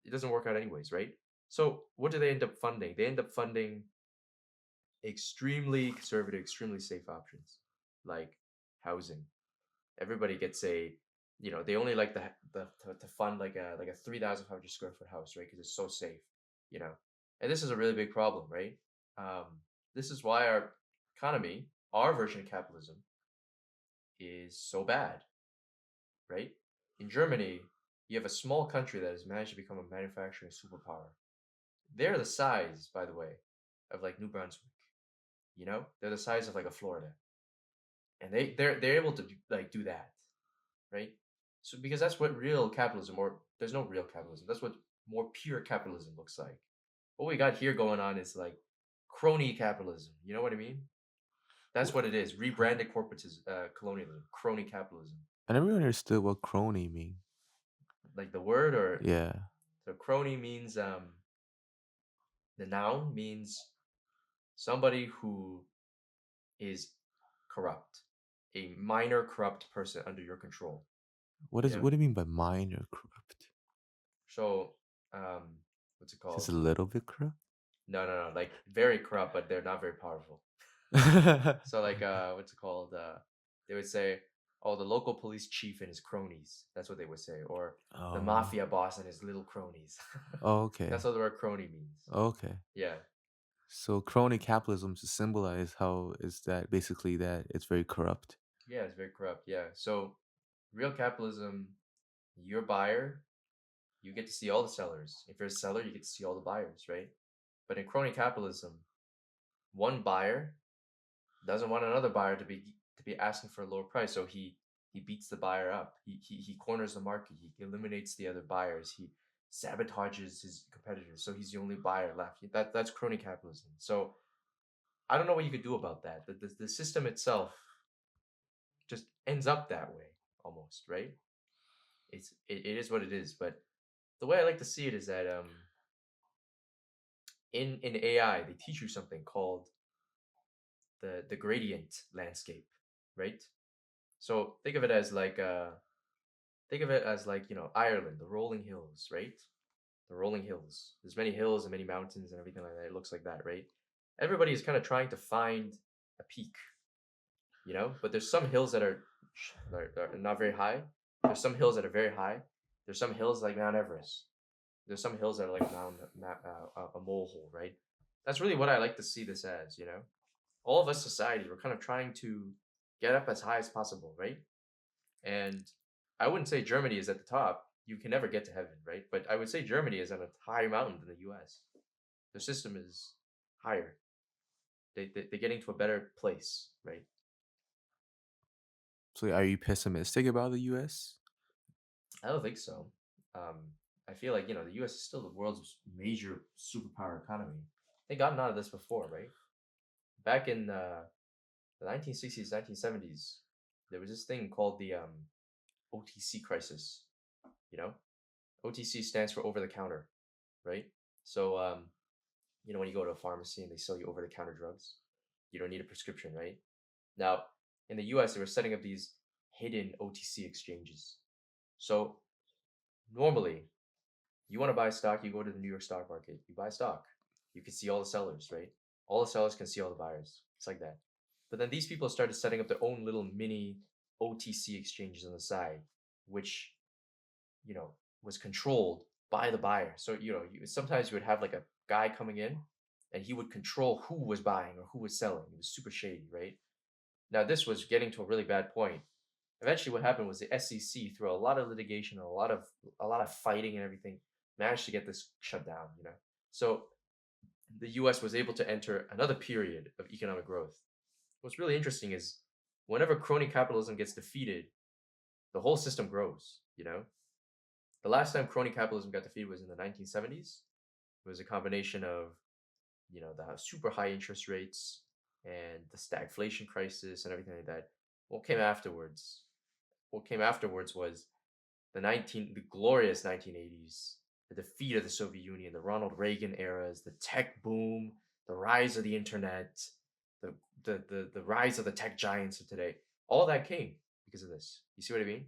S2: it doesn't work out anyways, right? So what do they end up funding? They end up funding extremely conservative, extremely safe options like housing. Everybody gets a, they only like to fund like a 3,500 square foot house, right? Because it's so safe, you know. And this is a really big problem, right? This is why our economy, our version of capitalism, is so bad, right? In Germany, you have a small country that has managed to become a manufacturing superpower. They're the size, by the way, of like New Brunswick. You know, they're the size of like a Florida, and they're able to do that, right? So because that's what real capitalism, or there's no real capitalism. That's what more pure capitalism looks like. What we got here going on is like crony capitalism. You know what I mean? That's
S1: Wh-
S2: what it is. Rebranded corporatism, colonialism, crony capitalism.
S1: I never understood what crony mean.
S2: Like the word, or
S1: Yeah.
S2: so crony means the noun means somebody who is corrupt, a minor corrupt person under your control.
S1: What
S2: You
S1: is
S2: know,
S1: what do you mean by minor corrupt?
S2: so what's it
S1: Just
S2: called?
S1: a little bit corrupt?
S2: No, no, no, like very corrupt, but they're not very powerful. So like what's it called? They would say, "Oh, the local police chief and his cronies." That's what they would say, or the
S1: Oh.
S2: mafia boss and his little cronies.
S1: Oh, okay.
S2: That's what the word crony means.
S1: Okay.
S2: Yeah,
S1: So crony capitalism to symbolize how is that basically that it's very corrupt.
S2: yeah, it's very corrupt. Yeah, so real capitalism, you're a buyer, you get to see all the sellers. If you're a seller, you get to see all the buyers, right? But in crony capitalism, one buyer doesn't want another buyer to be asking for a lower price, so he beats the buyer up. He corners the market. He eliminates the other buyers. He sabotages his competitors, so he's the only buyer left. That's crony capitalism. So I don't know what you could do about that. The system itself just ends up that way almost, right? It is what it is. But the way I like to see it is that in AI they teach you something called the gradient landscape, right? So think of it as like, Ireland, the rolling hills, right? The rolling hills. There's many hills and many mountains and everything like that. It looks like that, right? Everybody is kind of trying to find a peak, but there's some hills that are not very high. There's some hills that are very high. There's some hills like Mount Everest. There's some hills that are like a molehill, right? That's really what I like to see this as, all of us society, we're kind of trying to get up as high as possible, right? And I wouldn't say Germany is at the top. You can never get to heaven, right? But I would say Germany is on a higher mountain than the US. Their system is higher. They're getting to a better place, right?
S1: So are you pessimistic about the US?
S2: I don't think so. Um, I feel like, the US is still the world's major superpower economy. They gotten out of this before, right? Back in the 1960s, 1970s, there was this thing called the OTC crisis. You know, OTC stands for over the counter, right? So, when you go to a pharmacy and they sell you over the counter drugs, you don't need a prescription, right? Now, in the US, they were setting up these hidden OTC exchanges. So, normally, you want to buy stock, you go to the New York stock market, you buy stock. You can see all the sellers, right? All the sellers can see all the buyers. It's like that. But then these people started setting up their own little mini OTC exchanges on the side, which you know was controlled by the buyer. So sometimes you would have like a guy coming in, and he would control who was buying or who was selling. It was super shady, right? Now this was getting to a really bad point. Eventually, what happened was the SEC, through a lot of litigation and a lot of fighting and everything, managed to get this shut down. So the U.S. was able to enter another period of economic growth. What's really interesting is whenever crony capitalism gets defeated, the whole system grows. The last time crony capitalism got defeated was in the 1970s. It was a combination of, the super high interest rates and the stagflation crisis and everything like that. What came afterwards? What came afterwards was the glorious 1980s, the defeat of the Soviet Union, the Ronald Reagan eras, the tech boom, the rise of the internet, the the rise of the tech giants of today. All that came because of this. You see what I mean?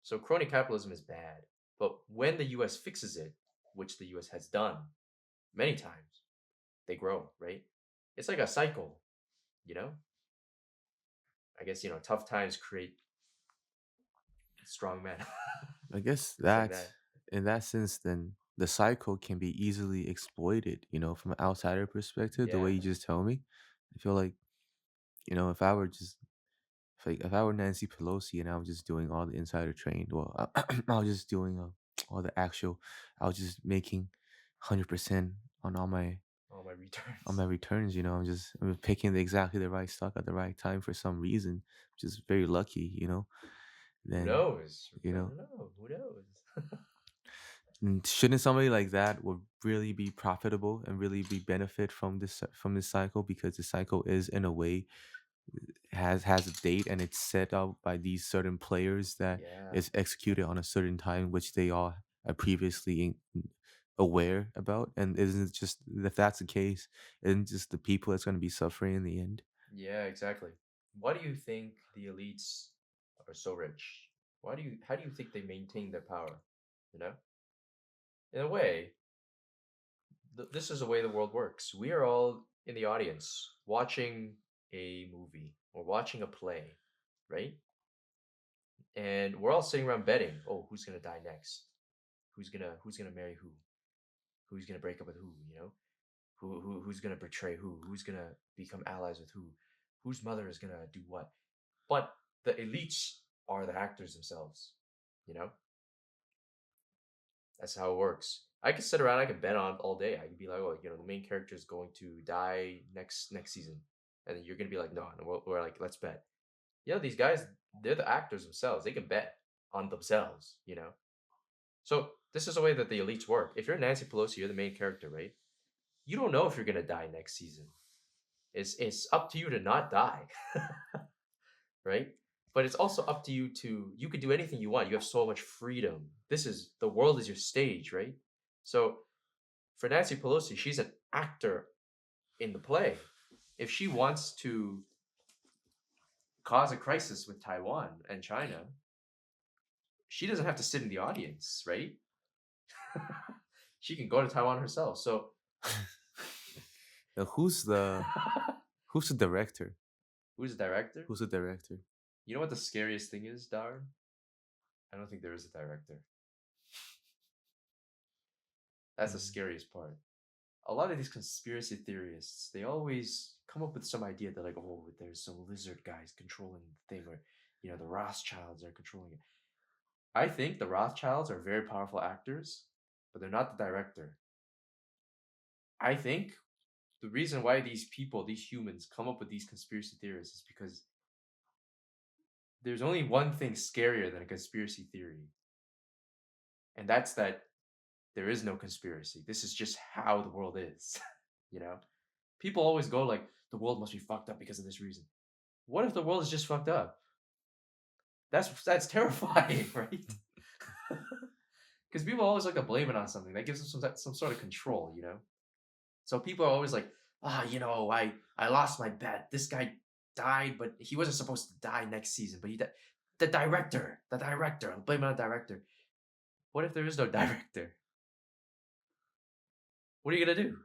S2: So crony capitalism is bad, but when the U.S. fixes it, which the U.S. has done many times, they grow, right? It's like a cycle, you know? I guess, tough times create strong men.
S1: I guess
S2: It's like
S1: that
S2: that.
S1: in that sense, then the cycle can be easily exploited, from an outsider perspective, the way
S2: Yeah.
S1: you just told me. I feel like, if I were just if I were Nancy Pelosi and I was just doing all the insider trade, well, I was just doing all the actual, I was just making 100% on
S2: All my
S1: on
S2: returns.
S1: my returns. I'm picking exactly the right stock at the right time for some reason, which is very lucky.
S2: Who
S1: Then
S2: knows?
S1: you
S2: I
S1: know
S2: don't know. Who knows?
S1: Shouldn't somebody like that would really be profitable and really be benefit from this cycle, because the cycle is in a way has a date and it's set up by these certain players that
S2: Yeah.
S1: is executed on a certain time, which they all are previously aware about. And isn't it just, if that's the case, isn't just the people that's going to be suffering in the end?
S2: Yeah, exactly. Why do you think the elites are so rich? How do you think they maintain their power? You know? In a way, this is the way the world works. We are all in the audience watching a movie or watching a play, right? And we're all sitting around betting, oh, who's gonna die next? Who's gonna marry who? Who's gonna break up with who? Who's gonna betray who? Who's gonna become allies with who? Whose mother is gonna do what? But the elites are the actors themselves. You know, that's how it works. I can sit around, I can bet on all day. I can be like, oh, the main character is going to die next season, and then you're gonna be like, no, and we're like, let's bet. These guys, they're the actors themselves. They can bet on themselves. So this is the way that the elites work. If you're Nancy Pelosi, you're the main character, right? You don't know if you're gonna die next season. It's up to you to not die, right? But it's also up to you to you could do anything you want. You have so much freedom. This is the world is your stage, right? So for Nancy Pelosi, she's an actor in the play. If she wants to cause a crisis with Taiwan and China, she doesn't have to sit in the audience, right? She can go to Taiwan herself. So
S1: Now, who's the director?
S2: who's the director?
S1: Who's the director?
S2: You know what the scariest thing is, Dar? I don't think there is a director. That's the
S1: Mhm.
S2: scariest part. A lot of these conspiracy theorists, they always come up with some idea that like, oh, there's some lizard guys controlling the thing, or the Rothschilds are controlling it. I think the Rothschilds are very powerful actors, but they're not the director. I think the reason why these people, these humans, come up with these conspiracy theories is because there's only one thing scarier than a conspiracy theory, and that's that there is no conspiracy. This is just how the world is. you know, People always go like, the world must be fucked up because of this reason. What if the world is just fucked up? That's terrifying, right? Because people always like to blame it on something that gives them some sort of control. So people are always like, I lost my bet. This guy died, but he wasn't supposed to die next season. But he died. The director. I'll blame it on the director. What if there is no director? What are you gonna do?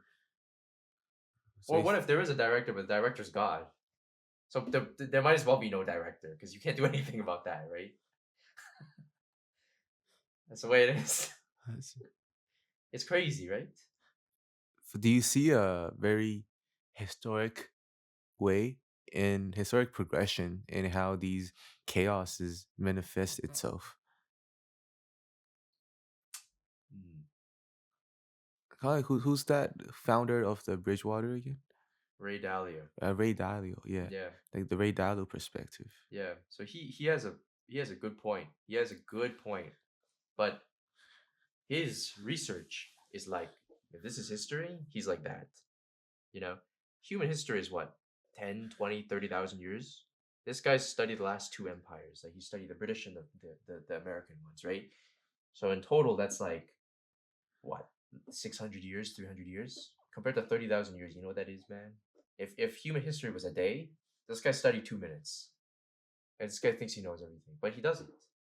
S1: So
S2: Or what if there is a director, but the director's God? So there might as well be no director because you can't do anything about that, right? That's the way it is. It's crazy, right?
S1: do you see a very historic way in historic progression in how these chaoses manifest itself?
S2: Mm.
S1: Who's that founder of the Bridgewater again?
S2: Ray Dalio.
S1: Ray Dalio, yeah,
S2: Yeah,
S1: like the Ray Dalio perspective.
S2: yeah. So he has a good point. He has a good point. But his research is like, if this is history, he's like that. You know, Human history is what, 10, 20, 30,000 years? This guy studied the last two empires. Like he studied the British and the American ones, right? So in total, that's like what, 600 years, 300 years compared to 30,000 years. You know what that is, man? If human history was a day, this guy studied 2 minutes. And this guy thinks he knows everything, but he doesn't.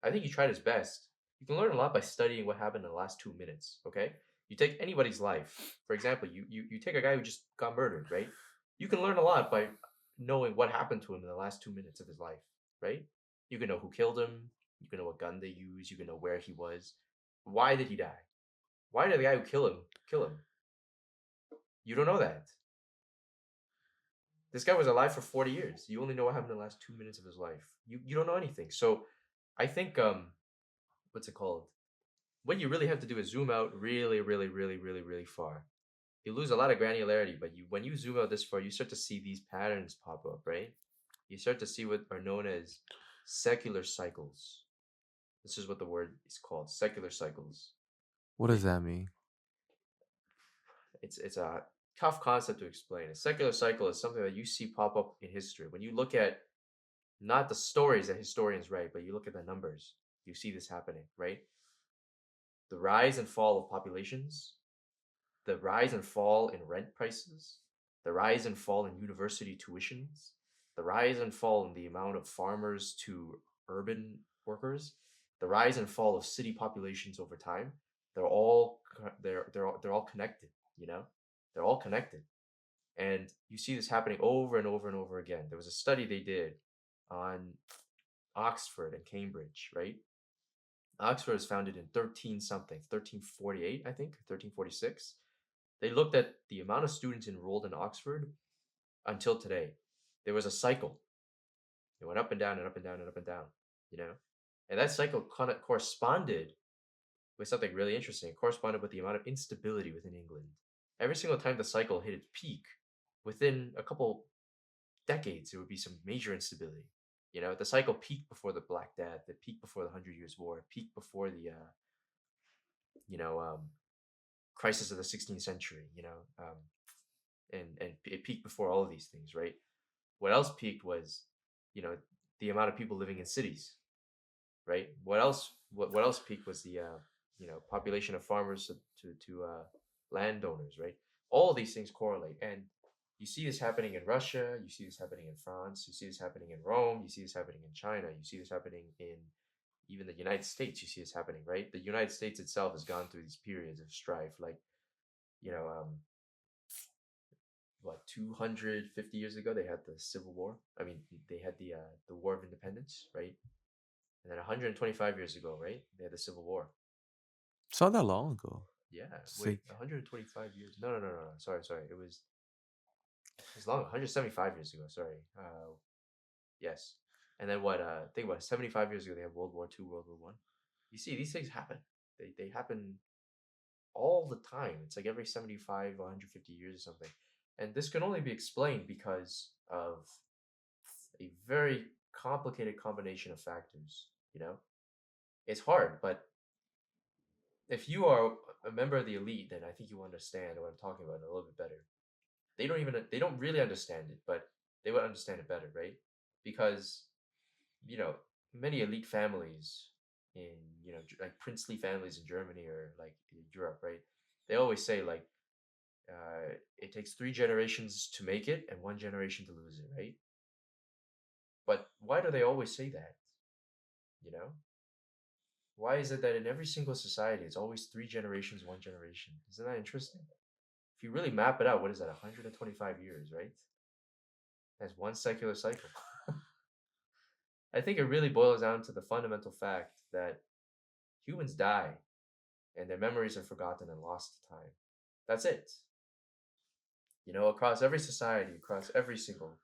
S2: I think he tried his best. You can learn a lot by studying what happened in the last 2 minutes. Okay, you take anybody's life. For example, you take a guy who just got murdered, right? You can learn a lot by knowing what happened to him in the last 2 minutes of his life, right? You can know who killed him. You can know what gun they used. You can know where he was. Why did he die? Why did the guy who killed him kill him? You don't know that. This guy was alive for 40 years. You only know what happened in the last 2 minutes of his life. You don't know anything. So I think what's it called? What you really have to do is zoom out really, really, really, really, really far. You lose a lot of granularity, but when you zoom out this far, you start to see these patterns pop up, right? You start to see what are known as secular cycles. This is what the word is called, secular cycles.
S1: What does that mean?
S2: It's a tough concept to explain. A secular cycle is something that you see pop up in history. When you look at not the stories that historians write, but you look at the numbers, you see this happening, right? The rise and fall of populations, the rise and fall in rent prices, the rise and fall in university tuitions, the rise and fall in the amount of farmers to urban workers, the rise and fall of city populations over time, they're all connected, you know? They're all connected. And you see this happening over and over and over again. There was a study they did on Oxford and Cambridge, right? Oxford was founded in 13 something, 1348, I think, 1346. They looked at the amount of students enrolled in Oxford until today. There was a cycle. It went up and down and up and down and up and down, you know? And that cycle corresponded with something really interesting. It corresponded with the amount of instability within England. Every single time the cycle hit its peak, within a couple decades, there would be some major instability. You know, the cycle peaked before the Black Death, it peaked before the Hundred Years' War, it peaked before the, you know, crisis of the 16th century, and it peaked before all of these things, right? What else peaked was, you know, the amount of people living in cities, right? What else peaked was the population of farmers to landowners, right? All of these things correlate, and you see this happening in Russia, you see this happening in France, you see this happening in Rome, you see this happening in China, you see this happening in even the United States. You see this happening, right? The United States itself has gone through these periods of strife, like you know, what 250 years ago they had the Civil War. I mean, they had the War of Independence, right? And then 125 years ago, right, they had the Civil War.
S1: It's not that long ago.
S2: Yeah,
S1: It's
S2: wait,
S1: like
S2: 125 years? No, no, no, no, no. Sorry. It was long. 175 years ago. Sorry. Yes. And then what? Think about it, 75 years ago they had World War II, World War One. You see, these things happen. They happen all the time. It's like every 75 or 150 years or something. And this can only be explained because of a very complicated combination of factors, you know? It's hard, but if you are a member of the elite, then I think you understand what I'm talking about a little bit better. They don't really understand it, but they would understand it better, right? Because, you know, many elite families in, like princely families in Germany or like in Europe, right? They always say like it takes 3 generations to make it and 1 generation to lose it, right? But why do they always say that? You know, why is it that in every single society it's always 3 generations, 1 generation? Isn't that interesting? If you really map it out, what is that? 125 years, right? That's one secular cycle. I think it really boils down to the fundamental fact that humans die and their memories are forgotten and lost to time. That's it. You know, across every society, across every single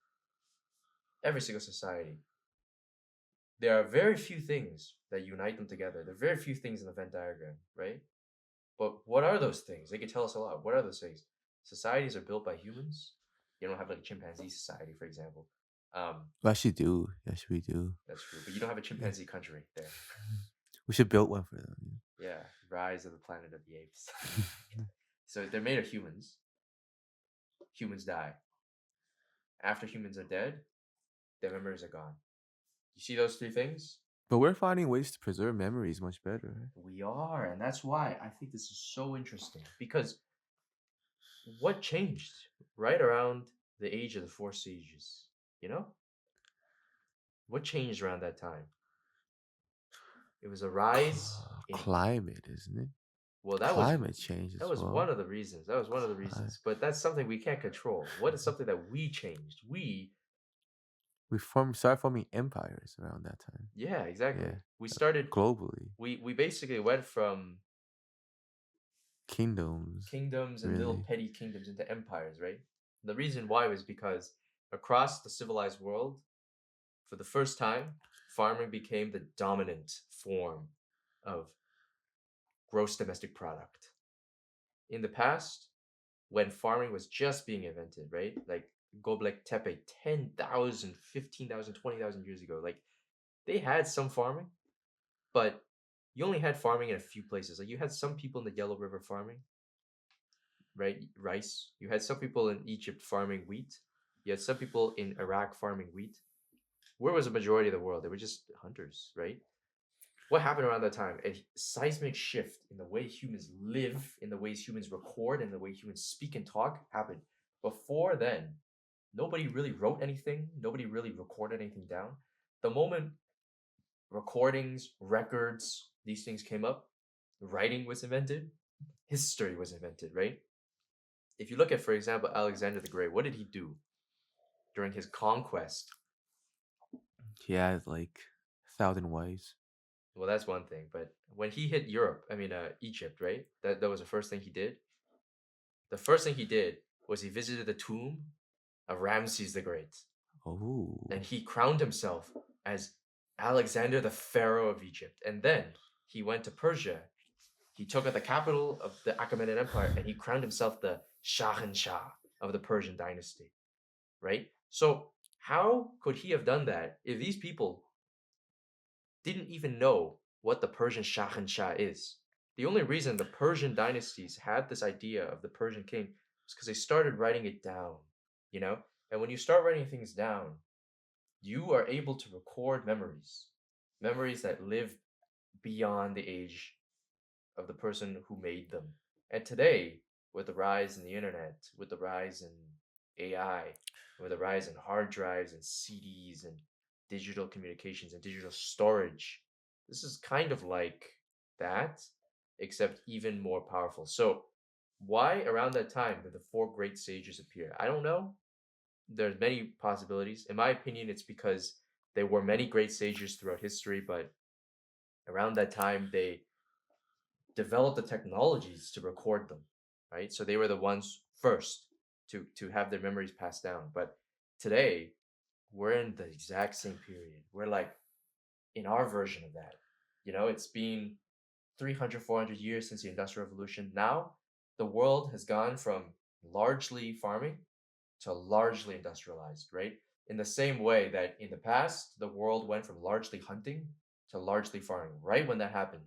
S2: society, there are very few things that unite them together. There are very few things in the Venn diagram, right? But what are those things? They could tell us a lot. What are those things? Societies are built by humans. You don't have like a chimpanzee society, for example. Um,
S1: we actually do. Yes, we do.
S2: that's true, but you don't have a
S1: Yeah.
S2: chimpanzee country there.
S1: We should build one for them.
S2: Yeah, Rise of the Planet of the Apes. So they're made of humans. Humans die. After humans are dead, their memories are gone. You see those three things?
S1: But we're finding ways to preserve memories much better.
S2: We are, and that's why I think this is so interesting because what changed right around the age of the four sages? You know, what changed around that time? It was a rise in
S1: Climate, isn't it?
S2: Well,
S1: Climate change
S2: that
S1: as
S2: was one
S1: well.
S2: of the reasons. That was one of the
S1: Cli-
S2: reasons. But that's something we can't control. What is something that we changed?
S1: We started forming empires around that time.
S2: Yeah,
S1: Yeah,
S2: exactly.
S1: globally,
S2: We basically went from
S1: kingdoms,
S2: kingdoms and little
S1: really.
S2: petty kingdoms into empires, right? The reason why was because across the civilized world, for the first time, farming became the dominant form of gross domestic product. In the past, when farming was just being invented, right? Like Göbekli Tepe 10,000, 15,000, 20,000 years ago, like they had some farming, but you only had farming in a few places. Like you had some people in the Yellow River farming, right? Rice. You had some people in Egypt farming wheat. You had some people in Iraq farming wheat. Where was the majority of the world? They were just hunters, right? What happened around that time? A seismic shift in the way humans live, in the ways humans record, and the way humans speak and talk happened. Before then, nobody really wrote anything. Nobody really recorded anything down. The moment recordings, records, these things came up, writing was invented, history was invented, right? If you look at, for example, Alexander the Great, what did he do during his conquest?
S1: He had like 1,000 wives.
S2: Well, that's one thing, but when he hit Europe, Egypt, right? That was the first thing he did. The first thing he did was he visited the tomb of Ramses the Great, and
S1: Oh,
S2: he crowned himself as Alexander the Pharaoh of Egypt. And then he went to Persia. He took at the capital of the Achaemenid Empire, and he crowned himself the Shahanshah of the Persian dynasty. Right? So how could he have done that if these people didn't even know what the Persian Shahanshah is? The only reason the Persian dynasties had this idea of the Persian king was because they started writing it down, you know? And when you start writing things down, you are able to record memories, memories that live beyond the age of the person who made them. And today, with the rise in the internet, with the rise in AI, with the rise in hard drives and CDs and digital communications and digital storage, this is kind of like that, except even more powerful. So, why around that time did the four great sages appear? I don't know. There's many possibilities. In my opinion, it's because there were many great sages throughout history, but around that time they developed the technologies to record them, right? So they were the ones first to have their memories passed down. But today, we're in the exact same period. We're like in our version of that. It's been 300, 400 years since the Industrial Revolution. Now, the world has gone from largely farming to largely industrialized, right? In the same way that in the past, the world went from largely hunting to largely farming. Right when that happened,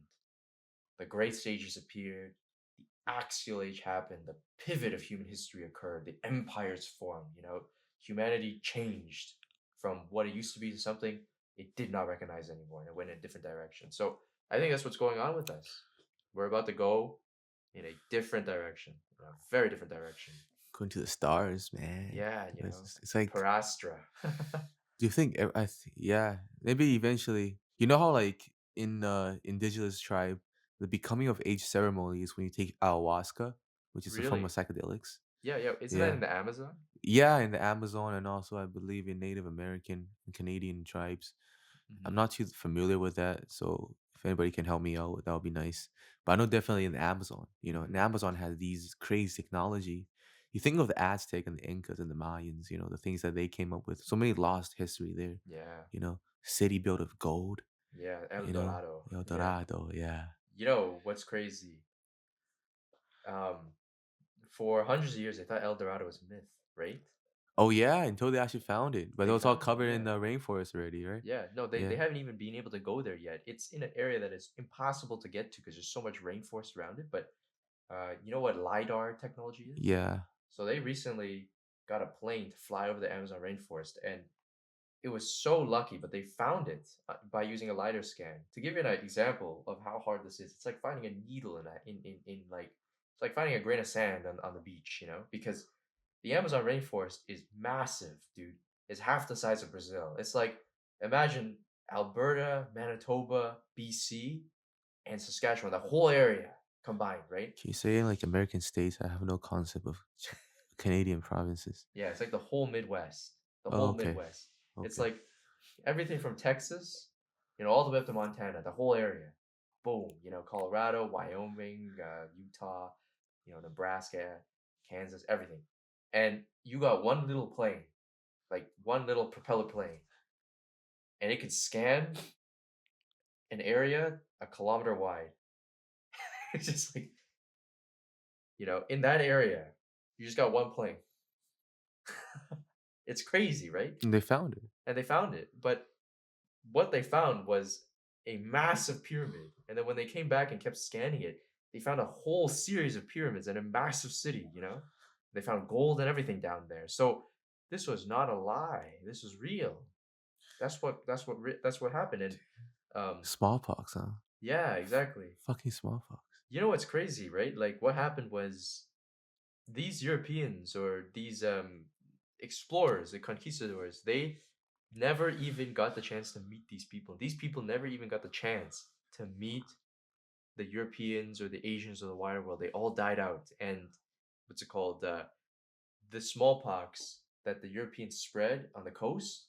S2: the great sages appeared, the axial age happened, the pivot of human history occurred, the empires formed. Humanity changed from what it used to be to something it did not recognize anymore, and it went in a different direction. So I think that's what's going on with us. We're about to go in a different direction, in a very different direction.
S1: going to the stars, man.
S2: Yeah,
S1: It's like,
S2: Parastra.
S1: do you think? Yeah, maybe eventually. You know how like in the indigenous tribe, the becoming of age ceremony is when you take ayahuasca, which is a form of
S2: Really?
S1: psychedelics.
S2: Yeah, yeah. Isn't that
S1: Yeah,
S2: in the Amazon?
S1: yeah, in the Amazon and also I believe in Native American and Canadian tribes. I'm
S2: Hmm.
S1: not too familiar with that, so if anybody can help me out, that would be nice. But I know definitely in the Amazon, and
S2: Hmm.
S1: Amazon has these crazy technology. You think of the Aztec and the Incas and the Mayans, the things that they came up with. So many lost history there.
S2: Yeah.
S1: City built of gold.
S2: Yeah, El
S1: You know,
S2: Dorado.
S1: El
S2: Yeah.
S1: Dorado. Yeah.
S2: What's crazy? Um, for hundreds of years, they thought El Dorado was a myth, right?
S1: Oh yeah, until they actually found it, but it
S2: They
S1: was all
S2: found it,
S1: covered in
S2: yeah.
S1: the rainforest already, right?
S2: Yeah, no, they
S1: Yeah.
S2: haven't even been able to go there yet. It's in an area that is impossible to get to because there's so much rainforest around it. But you know what LiDAR technology is?
S1: Yeah.
S2: So they recently got a plane to fly over the Amazon rainforest, and it was so lucky, but they found it by using a lidar scan. To give you an example of how hard this is, it's like finding a needle in like it's like finding a grain of sand on the beach, because the Amazon rainforest is massive, dude. It's half the size of Brazil. It's like imagine Alberta, Manitoba, BC, and Saskatchewan, the whole area. combined, right?
S1: Can you say in like American states? I have no concept of Canadian provinces.
S2: Yeah, it's like the whole Midwest. The
S1: Oh,
S2: whole
S1: okay.
S2: Midwest. It's
S1: Okay.
S2: like everything from Texas, all the way up to Montana, the whole area. Boom, Colorado, Wyoming, Utah, Nebraska, Kansas, everything. And you got one little plane, like one little propeller plane, and it could scan an area a kilometer wide. It's just like, in that area, you just got one plane. It's crazy, right?
S1: And they found it.
S2: And they found it. But what they found was a massive pyramid. And then when they came back and kept scanning it, they found a whole series of pyramids in a massive city. They found gold and everything down there. So this was not a lie. This was real. That's what happened. And
S1: Smallpox, huh?
S2: yeah, exactly.
S1: Fucking smallpox.
S2: You know what's crazy, right? Like what happened was these Europeans or these explorers, the conquistadors, they never even got the chance to meet these people. These people never even got the chance to meet the Europeans or the Asians or the wider world. They all died out. And what's it called? The smallpox that the Europeans spread on the coast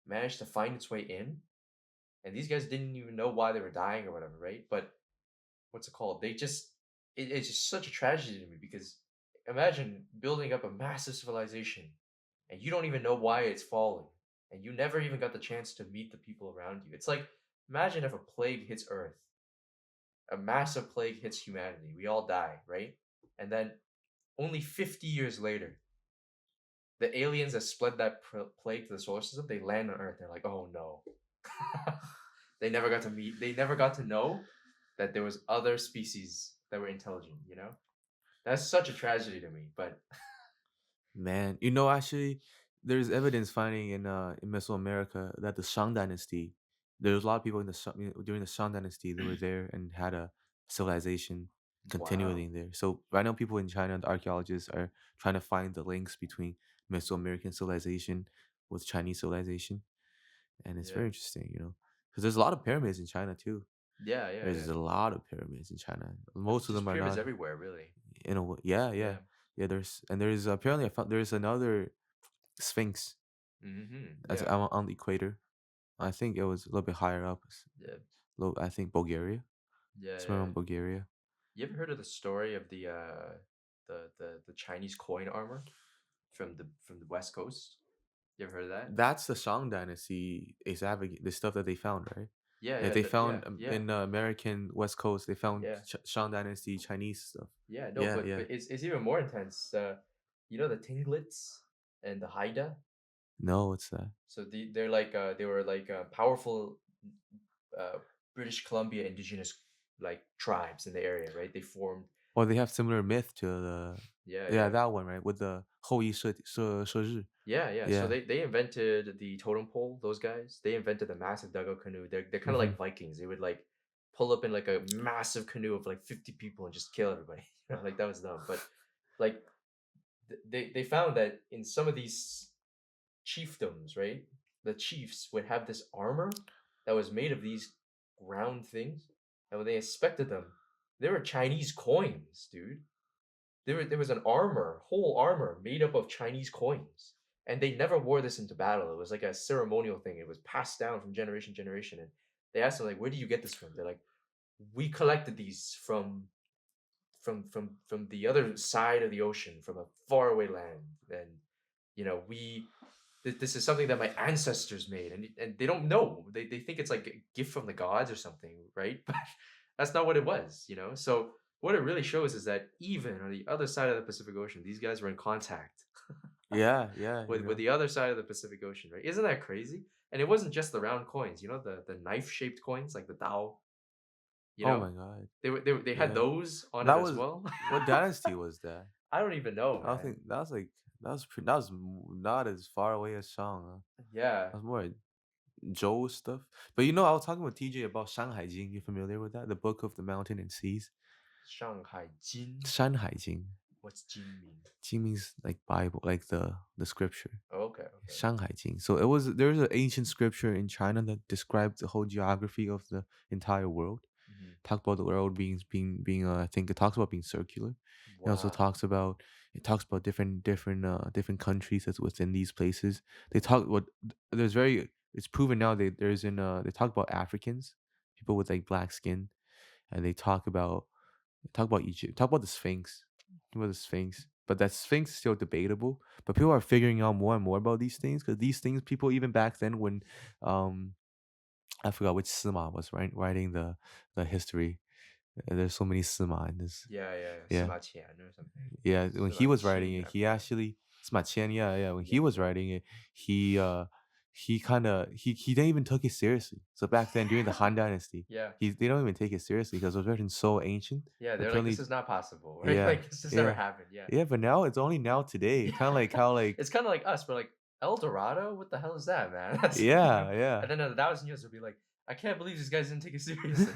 S2: managed to find its way in. And these guys didn't even know why they were dying or whatever, right? But what's it called? It's just such a tragedy to me because imagine building up a massive civilization and you don't even know why it's falling and you never even got the chance to meet the people around you. It's like imagine if a plague hits Earth, a massive plague hits humanity, we all die, right? And then only 50 years later, the aliens that spread that plague to the solar system, they land on Earth. They're like, oh no. They never got to know that there was other species that were intelligent. That's such a tragedy to me, but
S1: Man, actually, there's evidence finding in Mesoamerica that the Shang Dynasty, there was a lot of people in the during the Shang Dynasty, they were there and had a civilization
S2: wow.
S1: continuing there. So right now, people in China, the archaeologists are trying to find the links between Mesoamerican civilization with Chinese civilization, and it's
S2: Yeah.
S1: very interesting, because there's a lot of pyramids in China too.
S2: Yeah, yeah,
S1: There's
S2: yeah.
S1: a lot of pyramids in China.
S2: I mean,
S1: Most of
S2: just
S1: them are
S2: pyramids
S1: not
S2: everywhere, really.
S1: in a way. Yeah, yeah,
S2: Yeah.
S1: yeah. There's apparently I found there's another Sphinx
S2: Mm-hmm.
S1: as
S2: Yeah.
S1: on the equator. I think it was a little bit higher up.
S2: Yeah.
S1: I think Bulgaria.
S2: Yeah,
S1: Somewhere
S2: yeah.
S1: around Bulgaria.
S2: You ever heard of the story of the Chinese coin armor from the West Coast? You ever heard of that?
S1: That's the Shang Dynasty. Exactly the stuff that they found, right?
S2: Yeah,
S1: Like
S2: yeah,
S1: they found
S2: yeah,
S1: in American West Coast, they found
S2: yeah.
S1: Shang Dynasty Chinese stuff.
S2: Yeah, no,
S1: Yeah,
S2: but
S1: yeah.
S2: but it's even more intense. The Tinglets and the Haida.
S1: No, it's that.
S2: So they were like powerful uh, British Columbia indigenous like tribes in the area, right? They formed.
S1: Or they have similar myth to the
S2: Yeah,
S1: yeah,
S2: yeah,
S1: that one, right? With the 后羿射日.
S2: yeah, yeah. So
S1: Yeah.
S2: they invented the totem pole. Those guys they invented the massive dugout canoe. They're kind of like
S1: Hmm.
S2: Vikings. They would like pull up in like a massive canoe of like 50 people and just kill everybody. Like that was dumb. But like they found that in some of these chiefdoms, right? The chiefs would have this armor that was made of these round things, and when they inspected them, they were Chinese coins, dude. There was an whole armor made up of Chinese coins, and they never wore this into battle. It was like a ceremonial thing. It was passed down from generation to generation, and they asked them like, "Where do you get this from?" They're like, "We collected these from the other side of the ocean, from a faraway land, and we this is something that my ancestors made," and they don't know. They think it's like a gift from the gods or something, right? But that's not what it was. So what it really shows is that even on the other side of the Pacific Ocean, these guys were in contact
S1: Yeah, yeah,
S2: with the other side of the Pacific Ocean, right? Isn't that crazy? And it wasn't just the round coins, the knife shaped coins like the Tao. You
S1: Oh my
S2: know,
S1: god.
S2: they had
S1: Yeah.
S2: those on it
S1: That
S2: as
S1: was
S2: well.
S1: what dynasty was that?
S2: I don't even know,
S1: I
S2: man.
S1: think that was not as far away as Shang.
S2: Yeah,
S1: That was more like Zhou stuff. But I was talking with TJ about Shanghai Jing. You familiar with that? The book of the mountain and seas.
S2: Shanghai Jin.
S1: Shanghai Jing.
S2: What's Jin mean?
S1: Jing means like Bible, like the scripture.
S2: Okay, okay.
S1: Shanghai Jing. So there's an ancient scripture in China that describes the whole geography of the entire world.
S2: Hmm.
S1: Talk about the world being I think it talks about being circular. It also
S2: Wow.
S1: talks about different countries that's within these places. They talk what there's very it's proven now they talk about Africans, people with like black skin, and they talk about Egypt, talk about the Sphinx, talk about the Sphinx. But that Sphinx is still debatable. But people are figuring out more and more about these things because these things, people even back then when, um, I forgot which Sima was writing the history. There's so many Sima in this.
S2: Yeah, yeah, yeah.
S1: Yeah,
S2: Sima Qian or something.
S1: yeah. When he
S2: Sima
S1: was writing
S2: Qin,
S1: it,
S2: I
S1: he
S2: forgot.
S1: actually Sima Qian. Yeah, yeah. When he
S2: Yeah,
S1: was writing it, he uh he kind of he didn't even took it seriously. So back then during the Han Dynasty,
S2: yeah,
S1: they don't even take it seriously because it was written so ancient.
S2: yeah. They're like, this
S1: Apparently,
S2: is not possible, right?
S1: yeah,
S2: Like, this has never
S1: yeah,
S2: happened. Yeah,
S1: yeah. But now it's only now today. Kind of like
S2: yeah.
S1: how like
S2: It's kind of like us. We're like, El Dorado. What the hell is that, man? That's like,
S1: yeah, yeah.
S2: And then in 1,000 years, we'll be like, I can't believe these guys didn't take it seriously.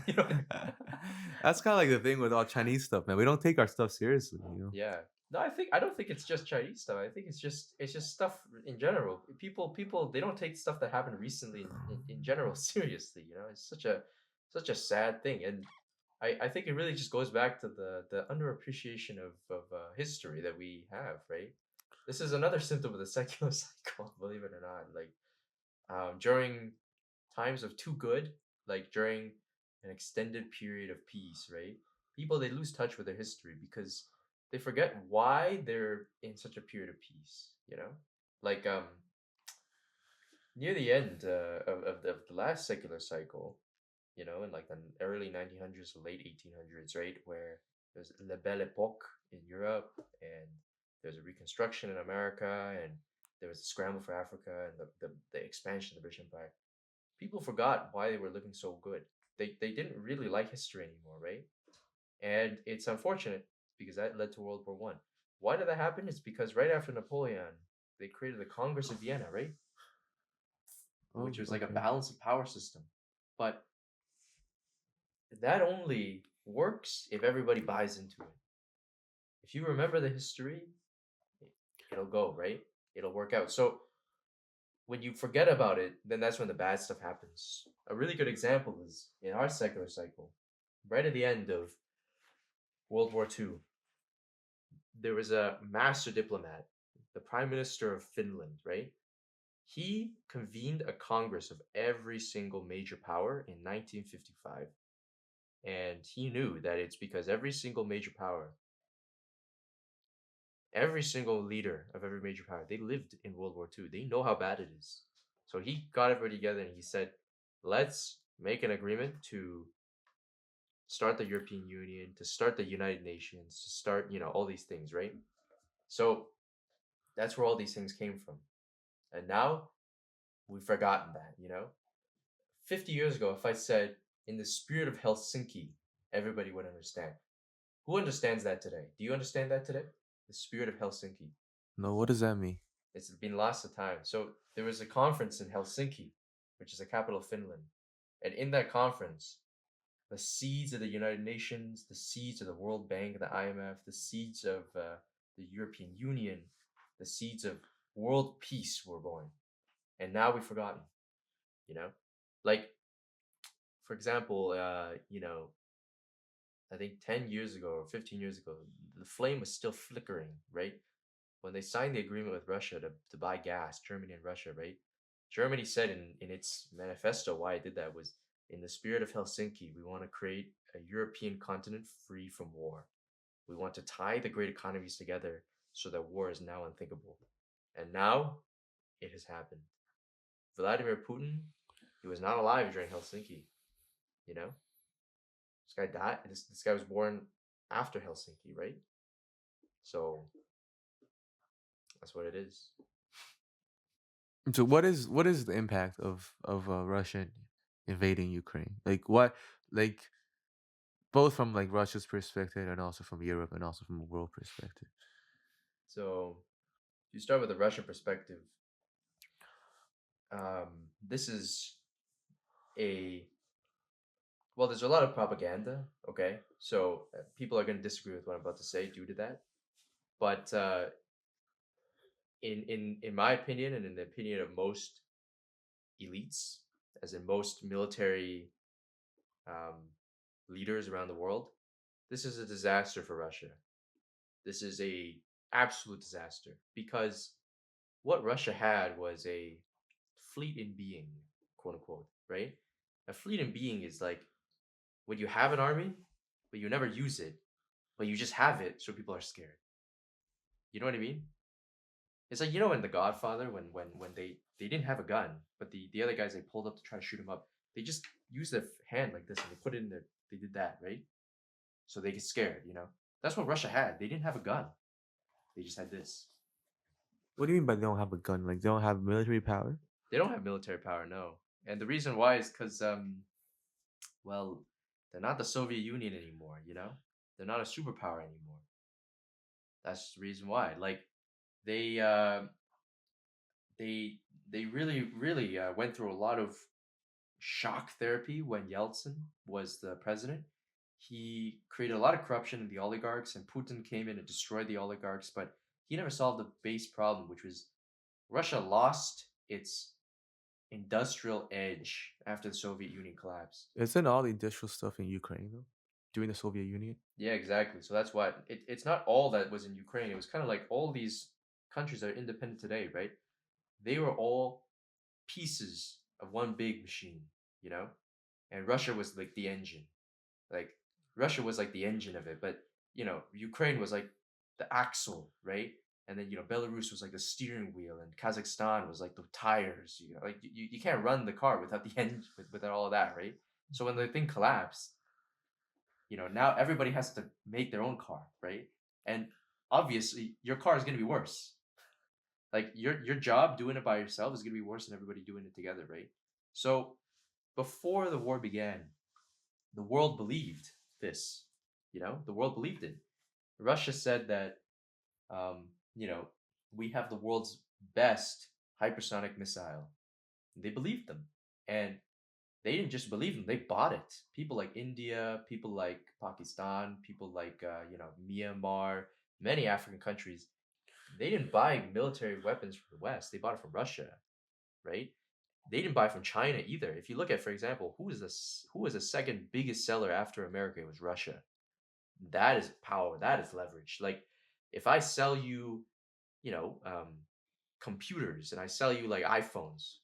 S1: That's kind of like the thing with all Chinese stuff, man. We don't take our stuff seriously.
S2: Yeah. No, I don't think it's just Chinese stuff. I think it's just stuff in general. People they don't take stuff that happened recently in general seriously. It's such a sad thing, and I think it really just goes back to the underappreciation of history that we have. Right. This is another symptom of the secular cycle. Believe it or not, like during times of too good, like during an extended period of peace, right? People they lose touch with their history because they forget why they're in such a period of peace, Like near the end of the last secular cycle, in like the early 1900s or late 1800s, right, where there's La Belle Epoque in Europe and there's a reconstruction in America and there was a scramble for Africa and the expansion of the British Empire. People forgot why they were living so good. They didn't really like history anymore, right? And it's unfortunate because that led to World War One. Why did that happen? It's because right after Napoleon, they created the Congress of Vienna, right?
S1: Oh,
S2: Which was like a
S1: okay.
S2: balance of power system. But that only works if everybody buys into it. If you remember the history, it'll go, right? It'll work out. So when you forget about it, then that's when the bad stuff happens. A really good example is in our secular cycle, right at the end of World War II, there was a master diplomat, the Prime Minister of Finland, right? He convened a congress of every single major power in 1955. And he knew that it's because every single major power, every single leader of every major power, they lived in World War II. They know how bad it is. So he got everybody together and he said, let's make an agreement to start the European Union, to start the United Nations, to start, all these things, right? So that's where all these things came from. And now we've forgotten that. 50 years ago, if I said, in the spirit of Helsinki, everybody would understand. Who understands that today? Do you understand that today? The spirit of Helsinki.
S1: No, what does that mean?
S2: It's been lost to time. So there was a conference in Helsinki, which is the capital of Finland. And in that conference, the seeds of the United Nations, the seeds of the World Bank, the IMF, the seeds of the European Union, the seeds of world peace were born. And now we've forgotten, you know? Like, for example, I think 10 years ago or 15 years ago, the flame was still flickering, right? When they signed the agreement with Russia to buy gas, Germany and Russia, right? Germany said in its manifesto why it did that was in the spirit of Helsinki, we want to create a European continent free from war. We want to tie the great economies together so that war is now unthinkable. And now it has happened. Vladimir Putin, he was not alive during Helsinki, you know? This guy died. This guy was born after Helsinki, right? So that's what it is.
S1: So what is the impact of Russia invading Ukraine? Like what like both from like Russia's perspective and also from Europe and also from a world perspective.
S2: So if you start with the Russian perspective, this is a well, there's a lot of propaganda. Okay, so people are going to disagree with what I'm about to say due to that. But in my opinion, and in the opinion of most elites, as in most military um, leaders around the world, this is a disaster for Russia. This is a absolute disaster because what Russia had was a fleet in being, quote unquote, right? A fleet in being is like when you have an army, but you never use it, but you just have it so people are scared. You know what I mean? It's like in The Godfather when they didn't have a gun, but the other guys they pulled up to try to shoot him up, they just used their hand like this and they put it in there. They did that, right? So they get scared. That's what Russia had. They didn't have a gun. They just had this.
S1: What do you mean by they don't have a gun? Like they don't have military power?
S2: They don't have military power, no. And the reason why is because well, they're not the Soviet Union anymore. They're not a superpower anymore. That's the reason why. Like they they they really went through a lot of shock therapy when Yeltsin was the president. He created a lot of corruption in the oligarchs, and Putin came in and destroyed the oligarchs, but he never solved the base problem, which was Russia lost its industrial edge after the Soviet Union collapsed.
S1: Isn't all the industrial stuff in Ukraine though? During the Soviet Union?
S2: Yeah, exactly. So that's why it's not all that was in Ukraine. It was kind of like all these countries that are independent today, right? They were all pieces of one big machine, you know? And Russia was like the engine. Like Russia was like the engine of it, but Ukraine was like the axle, right? And then Belarus was like the steering wheel, and Kazakhstan was like the tires. Like you can't run the car without the engine, without all of that, right? So when the thing collapsed, now everybody has to make their own car, right? And obviously your car is going to be worse. Like your job doing it by yourself is going to be worse than everybody doing it together, right? So before the war began, the world believed this. The world believed it. Russia said that um, you know we have the world's best hypersonic missile. They believed them, and they didn't just believe them; they bought it. People like India, people like Pakistan, people like Myanmar, many African countries. They didn't buy military weapons from the West; they bought it from Russia, right? They didn't buy from China either. If you look at, for example, who was the second biggest seller after America, it was Russia. That is power. That is leverage. Like if I sell you, you know, computers and I sell you like iPhones,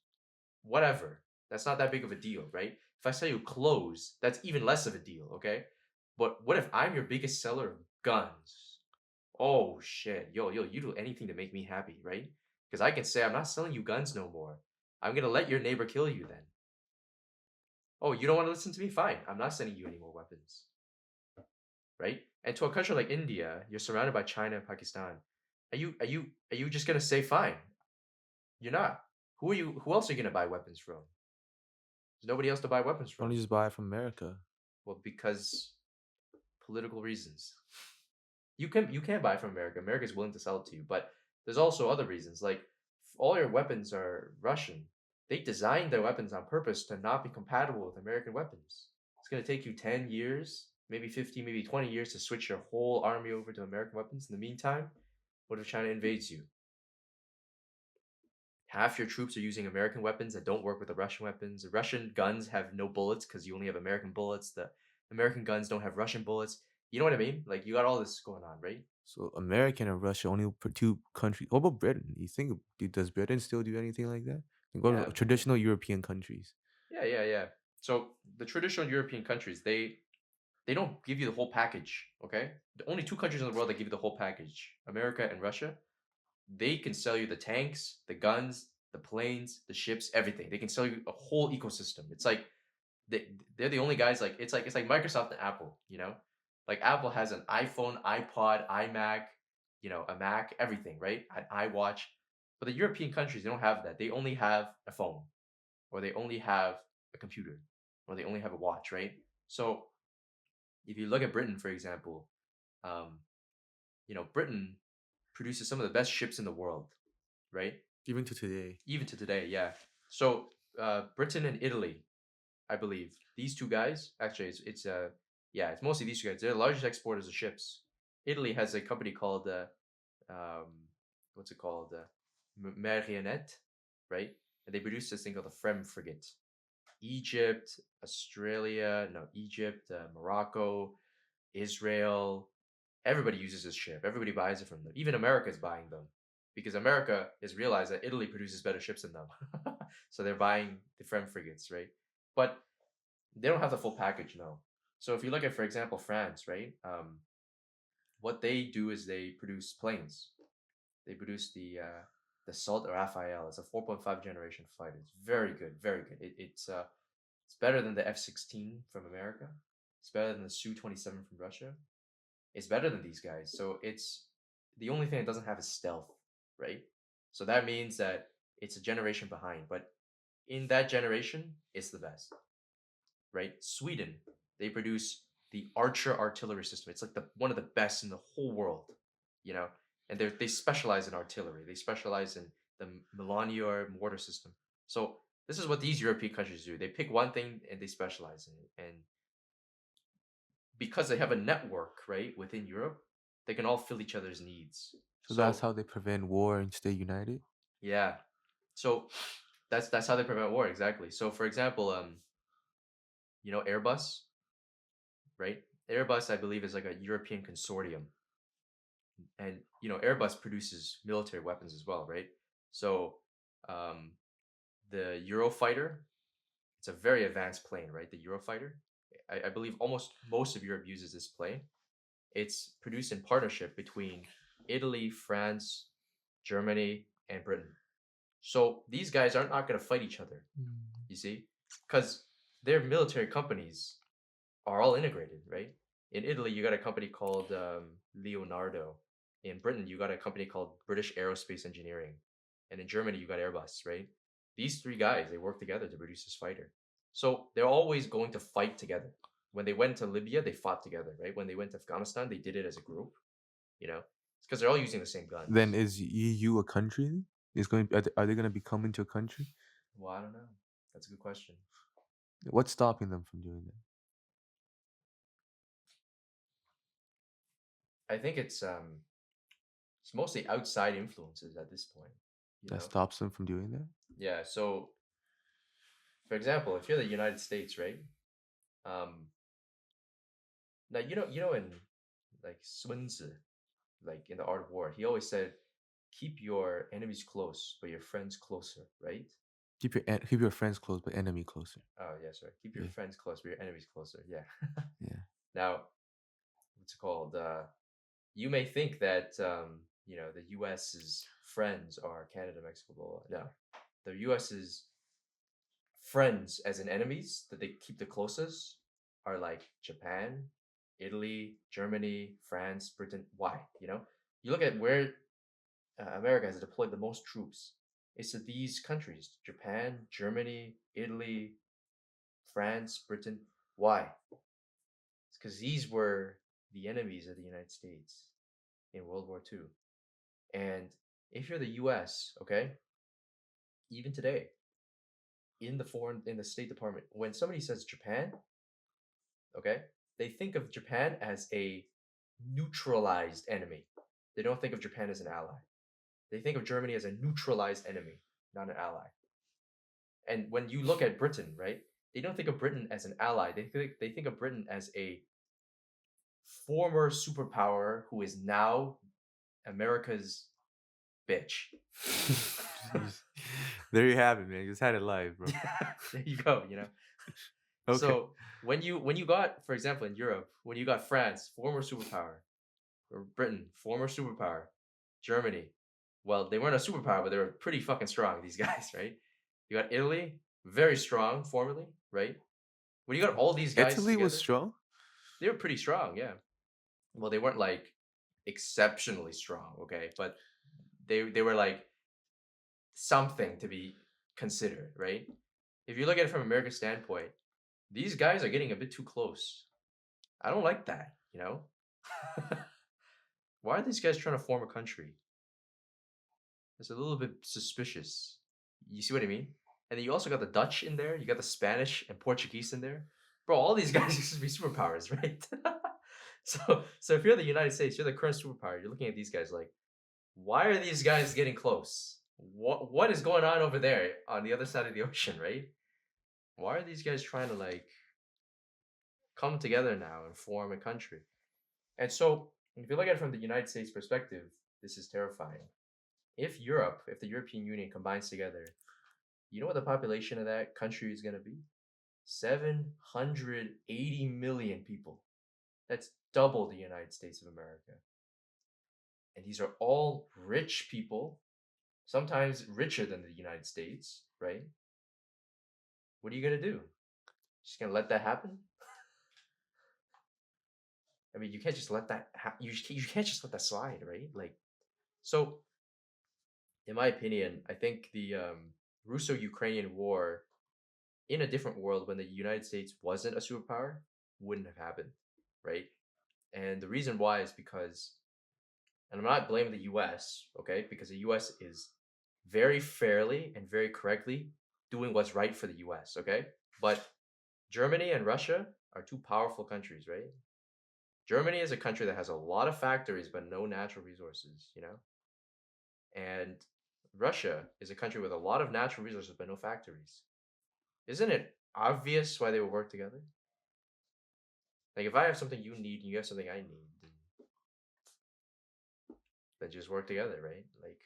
S2: whatever, that's not that big of a deal, right? If I sell you clothes, that's even less of a deal, okay? But what if I'm your biggest seller of guns? Oh shit, yo, you do anything to make me happy, right? Because I can say I'm not selling you guns no more. I'm gonna let your neighbor kill you then. Oh, you don't want to listen to me? Fine. I'm not sending you any more weapons, right? And to a country like India, you're surrounded by China and Pakistan. Are you just gonna say fine? You're not. Who are you? Who else are you gonna buy weapons from? There's nobody else to buy weapons
S1: Why
S2: from.
S1: don't you just buy it from America?
S2: Well, because political reasons. You can buy from America. America is willing to sell it to you, but there's also other reasons. Like all your weapons are Russian. They designed their weapons on purpose to not be compatible with American weapons. It's gonna take you 10 years, maybe 50, maybe 20 years to switch your whole army over to American weapons. In the meantime, what if China invades you? Half your troops are using American weapons that don't work with the Russian weapons. The Russian guns have no bullets because you only have American bullets. The American guns don't have Russian bullets. You know what I mean? Like you got all this going on, right?
S1: So American and Russia only two countries. What about Britain? You think does Britain still do anything like that? Like, what
S2: Yeah,
S1: about traditional European countries?
S2: yeah. So the traditional European countries, they don't give you the whole package. Okay, the only two countries in the world that give you the whole package, America and Russia. They can sell you the tanks, the guns, the planes, the ships, everything. They can sell you a whole ecosystem. It's like they're the only guys. Like it's like Microsoft and Apple. Like Apple has an iPhone, iPod, iMac, a Mac, everything, right? An iWatch. But the European countries, they don't have that. They only have a phone, or they only have a computer, or they only have a watch, right? So if you look at Britain, for example, um, Britain produces some of the best ships in the world, right?
S1: Even to today.
S2: Even to today, yeah. So Britain and Italy, I believe these two guys. Actually, it's mostly these two guys. They're the largest exporters of ships. Italy has a company called um, what's it called? Marionette, right? And they produce this thing called the Frem frigate. Egypt, Australia, no, Egypt, Morocco, Israel. Everybody uses this ship. Everybody buys it from them. Even America is buying them because America has realized that Italy produces better ships than them. So they're buying the Frem frigates, right? But they don't have the full package, no. So if you look at, for example, France, right? What they do is they produce planes. They produce the Salt Raphael. It's a 4.5 generation fighter. It's very good, very good. It's better than the F-16 from America. It's better than the Su-27 from Russia. It's better than these guys. So it's the only thing it doesn't have is stealth, right? So that means that it's a generation behind, but in that generation, it's the best, right? Sweden, they produce the Archer artillery system. It's like the one of the best in the whole world, you know. And they specialize in artillery. They specialize in the Melanior mortar system. So this is what these European countries do. They pick one thing and they specialize in it. And because they have a network, right, within Europe, they can all fill each other's needs.
S1: So that's
S2: So
S1: how they prevent war and stay united.
S2: yeah, so that's how they prevent war exactly. So for example, Airbus, right? Airbus, I believe, is like a European consortium, and Airbus produces military weapons as well, right? So um, the Eurofighter, it's a very advanced plane, right? The Eurofighter, I believe almost most of Europe uses this plane. It's produced in partnership between Italy, France, Germany, and Britain. So these guys are not going to fight each other, you see, because their military companies are all integrated, right? In Italy, you got a company called Leonardo. In Britain, you got a company called British Aerospace Engineering. And in Germany, you got Airbus, right? These three guys, they work together to produce this fighter. So they're always going to fight together. When they went to Libya, they fought together, right? When they went to Afghanistan, they did it as a group, you know? It's because they're all using the same
S1: Then
S2: guns.
S1: is EU a country? Is going are they going to become into a country?
S2: Well, I don't know. That's a good question.
S1: What's stopping them from doing that?
S2: I think it's mostly outside influences at this point, you
S1: That
S2: know?
S1: stops them from doing that?
S2: Yeah, so for example, if you're the United States, right? Um, now in like Sun Tzu, like in the Art of War, he always said, "Keep your enemies close, but your friends closer." Right?
S1: Keep your friends close, but enemy closer.
S2: Oh yeah, sorry. Keep your
S1: Yeah,
S2: friends close, but your enemies closer. Yeah.
S1: yeah.
S2: Now, what's it called? You may think that the U.S.'s friends are Canada, Mexico, blah, blah, blah. No, the U.S.'s friends, as in enemies, that they keep the closest, are like Japan, Italy, Germany, France, Britain. Why? You look at where America has deployed the most troops. It's to these countries: Japan, Germany, Italy, France, Britain. Why? It's because these were the enemies of the United States in World War II. And if you're the US, okay, even today, in the State Department, when somebody says Japan, okay, they think of Japan as a neutralized enemy. They don't think of Japan as an ally. They think of Germany as a neutralized enemy, not an ally. And when you look at Britain, right, they don't think of Britain as an ally. They think of Britain as a former superpower who is now America's bitch.
S1: Jeez. There you have it, man. You just had it live, bro.
S2: Yeah, there you go.
S1: Okay.
S2: So when you got, for example, in Europe, when you got France, former superpower, or Britain, former superpower, Germany, well, they weren't a superpower, but they were pretty fucking strong, these guys, right? You got Italy, very strong formerly, right? When you got all these guys
S1: Italy was
S2: together,
S1: strong.
S2: they were pretty strong, yeah. Well, they weren't like exceptionally strong, okay, but they were like something to be considered, right? If you look at it from America's standpoint, these guys are getting a bit too close. I don't like that. Why are these guys trying to form a country? It's a little bit suspicious. You see what I mean? And then you also got the Dutch in there. You got the Spanish and Portuguese in there. Bro, all these guys used to be superpowers, right? So if you're the United States, you're the current superpower. You're looking at these guys like, why are these guys getting close? What is going on over there on the other side of the ocean, right? Why are these guys trying to like come together now and form a country? And so, if you look at it from the United States perspective, this is terrifying. If Europe, if the European Union combines together, you know what the population of that country is going to be? 780 million people. That's double the United States of America. And these are all rich people, sometimes richer than the United States, right? What are you going to do? Just going to let that happen? I mean, you can't just let that you can't just let that slide, right? Like, so in my opinion, I think the Russo-Ukrainian War in a different world when the United States wasn't a superpower wouldn't have happened, right? And the reason why is because, and I'm not blaming the US, okay? Because the US is very fairly and very correctly doing what's right for the US, okay? But Germany and Russia are two powerful countries, right? Germany is a country that has a lot of factories but no natural resources, you know? And Russia is a country with a lot of natural resources but no factories. Isn't it obvious why they would work together? Like if I have something you need and you have something I need, then just work together, right? Like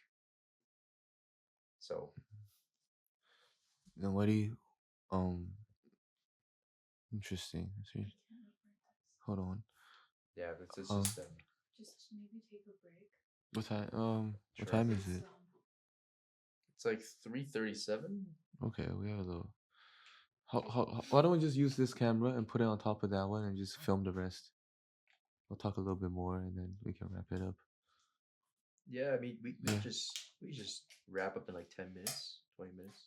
S2: so.
S1: Then what do you interesting. See, hold on.
S2: Yeah, it's
S1: Um,
S2: just
S1: what time? What
S2: sure.
S1: time is it?
S2: It's like 3:37.
S1: Okay, we have a little. Why don't we just use this camera and put it on top of that one and just film the rest? We'll talk a little bit more and then we can wrap it up.
S2: Yeah, I mean
S1: Yeah,
S2: we just wrap up in like 10 minutes, 20 minutes.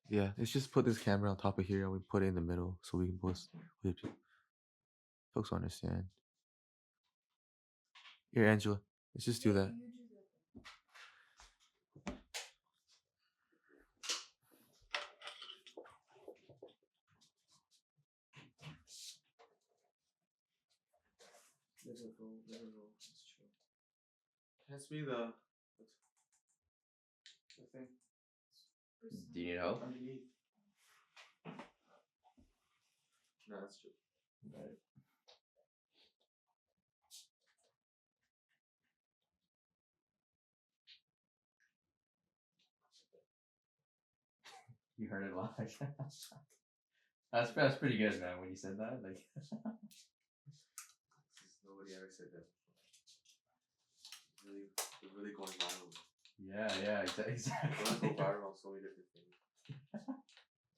S1: yeah. Let's just put this camera on top of here and we put it in the middle so we can post. Folks will understand. Here, Angela. Let's just do that. Pass me the thing
S2: Do you need help?
S1: underneath. No, that's true.
S2: Right. You heard it live. That's pretty good, man. When you said that, like
S1: Nobody ever said that. Really, they're really going viral.
S2: yeah, exactly.
S1: We're gonna go viral on so many different things.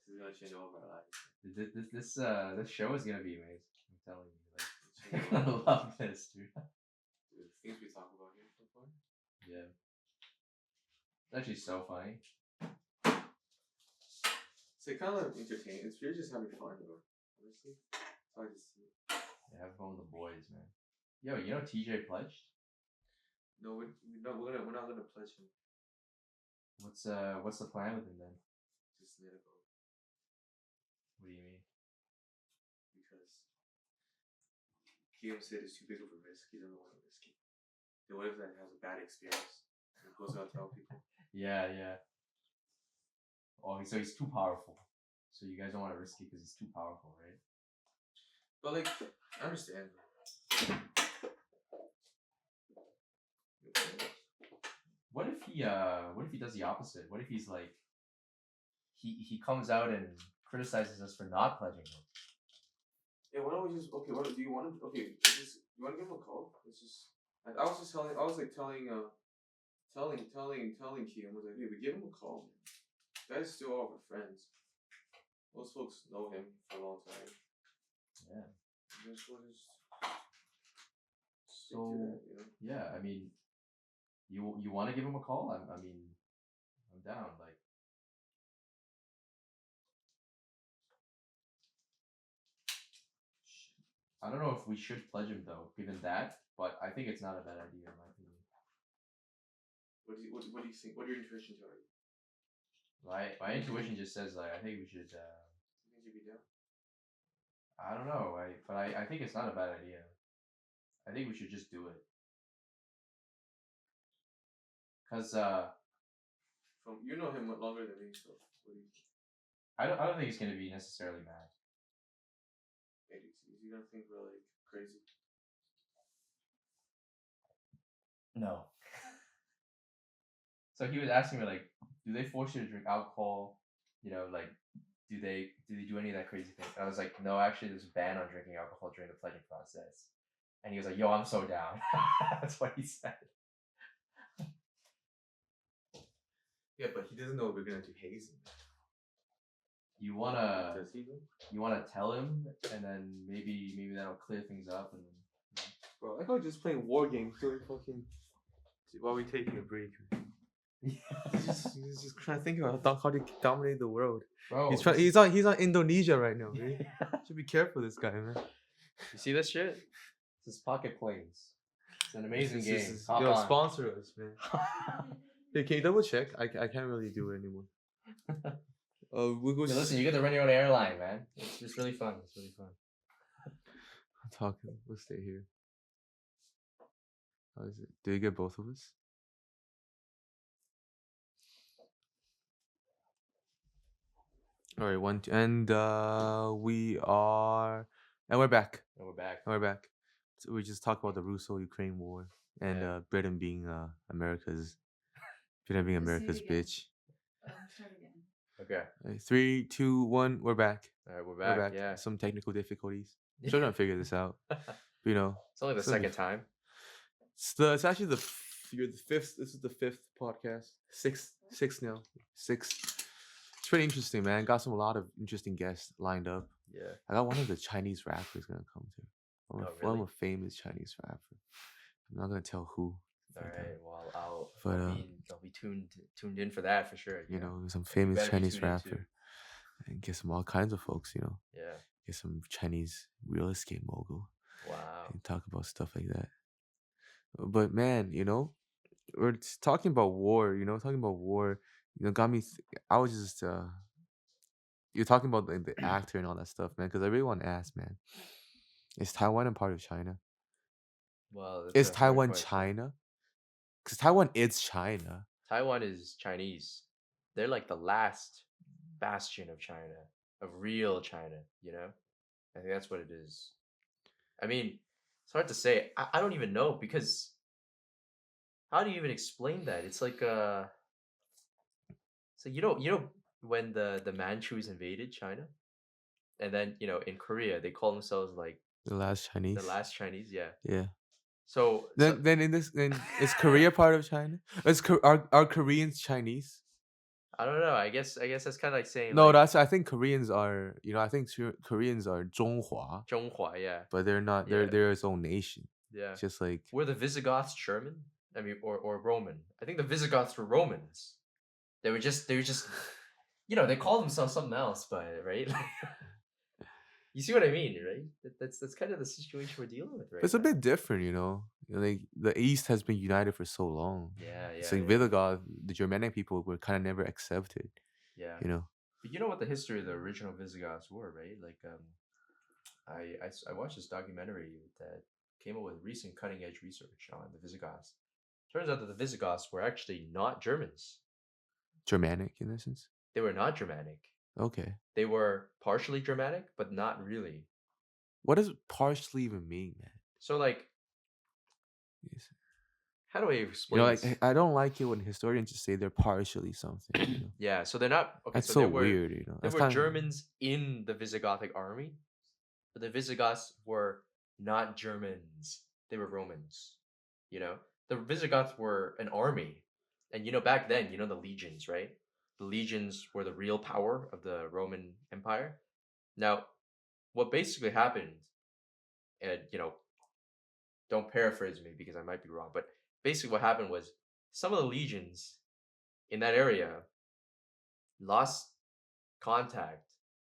S1: This is gonna change all of our lives.
S2: This show is gonna be amazing. I'm telling you, like, I love this, dude.
S1: Dude, the things we talk about here so far.
S2: Yeah, it's actually so funny.
S1: It's kind of entertaining. It's really just having fun, though. Honestly, so I just see.
S2: Yeah, have fun with the boys, man. Yo, you know TJ pledged?
S1: No, we're not gonna pledge him.
S2: What's the plan with him then?
S1: Just let it go
S2: What do you mean?
S1: because Kim said it's too big of a risk. He doesn't want to risk it. And what if that has a bad experience? He goes out to tell people.
S2: Yeah. Oh, so he's too powerful. So you guys don't want to risk it because he's too powerful, right?
S1: But like, I understand.
S2: What if he does the opposite? What if he's like he comes out and criticizes us for not pledging him?
S1: Yeah, why don't we just what do you want to you want to give him a call? It's just I was just telling telling Kim, I was like, hey, we give him a call, man. Guys still all our friends. Most folks know him for a long time.
S2: Yeah.
S1: Just we'll just
S2: So
S1: that, you know?
S2: yeah, I mean, you want to give him a call? I mean, I'm down. Like, I don't know if we should pledge him though, given that, but I think it's not a bad idea in my opinion.
S1: What do you think? What are your intuition tell you?
S2: My intuition just says like I think we should.
S1: You think you'd be down?
S2: I don't know. I think it's not a bad idea. I think we should just do it. Cause
S1: From you know him longer than me, so what do you think?
S2: I don't think he's gonna be necessarily mad.
S1: Is he gonna think we're like crazy?
S2: No. So he was asking me like, do they force you to drink alcohol? You know, like, do they do any of that crazy thing? And I was like, no, actually, there's a ban on drinking alcohol during the pledging process. And he was like, yo, I'm so down. That's what he said.
S1: Yeah, but he doesn't know we're gonna do hazing.
S2: You wanna
S1: Does he know?
S2: you wanna tell him, and then maybe that'll clear things up, and then.
S1: Bro, I thought just playing war games doing fucking while we taking a break. He's just trying to think about how to dominate the world.
S2: Bro,
S1: He's trying. He's on Indonesia right now. Right? Should be careful, this guy, man.
S2: You see this shit? This is Pocket Planes. It's an amazing game. Hop
S1: Yo,
S2: on.
S1: sponsor us, man. Hey, can you double check? I can't really do it anymore. We'll go.
S2: Yeah, listen, you get to run your own airline, man. It's just really fun. It's really fun.
S1: I'm talking. We'll stay here. How is it? Do you get both of us? All right, one, two, and we are, and we're back.
S2: And we're back.
S1: We're back. So we just talked about the Russo-Ukraine war and Britain being America's bitch.
S2: Start again. Okay.
S1: Right, 3, 2, 1. We're back.
S2: All right, we're back. Yeah.
S1: Some technical difficulties. I'm still trying to figure this out. But, you know,
S2: it's only the second time.
S1: It's actually you're the fifth. This is the fifth podcast. Six now. Six. It's pretty interesting, man. Got a lot of interesting guests lined up.
S2: Yeah.
S1: I got one of the Chinese rappers gonna come too. I'm a famous Chinese rapper. I'm not gonna tell who.
S2: All right. Well, I'll be tuned in for that for sure.
S1: You know, some famous Chinese rapper, and get some all kinds of folks. You know.
S2: Yeah.
S1: Get some Chinese real estate mogul.
S2: Wow.
S1: And talk about stuff like that. But man, you know, we're talking about war. You know, got me. I was just you're talking about the actor and all that stuff, man. Because I really want to ask, man, is Taiwan a part of China?
S2: Well,
S1: is Taiwan China? Because Taiwan is China.
S2: Taiwan is Chinese. They're like the last bastion of China, of real China. You know, I think that's what it is. I mean, it's hard to say. I don't even know, because how do you even explain that? It's like so you know when the Manchus invaded China, and then in Korea they call themselves like
S1: the last Chinese.
S2: The last Chinese, yeah.
S1: Yeah.
S2: So
S1: then is Korea part of China? Are Koreans Chinese?
S2: I don't know. I guess that's kind of like saying
S1: no. I think Koreans are. I think Koreans are Zhonghua.
S2: Zhonghua, yeah.
S1: But they're not. They're its own nation.
S2: Yeah.
S1: It's just like,
S2: were the Visigoths German? I mean, or Roman? I think the Visigoths were Romans. They were just they call themselves something else, but right. You see what I mean, right? That's kind of the situation we're dealing with, right?
S1: It's a bit different, Like the East has been united for so long.
S2: Yeah.
S1: It's like Visigoth, the Germanic people were kind of never accepted.
S2: Yeah. But you know what the history of the original Visigoths were, right? Like, I watched this documentary that came up with recent cutting edge research on the Visigoths. Turns out that the Visigoths were actually not Germans.
S1: Germanic, in essence?
S2: They were not Germanic.
S1: Okay.
S2: They were partially Germanic, but not really.
S1: What does partially even mean, man?
S2: So, like, how do I explain this?
S1: I don't like it when historians just say they're partially something.
S2: Yeah, so they're not. Okay,
S1: that's so weird,
S2: There were Germans in the Visigothic army, but the Visigoths were not Germans. They were Romans. The Visigoths were an army, and back then, the legions, right? The legions were the real power of the Roman Empire. Now, what basically happened, and don't paraphrase me because I might be wrong, but basically what happened was some of the legions in that area lost contact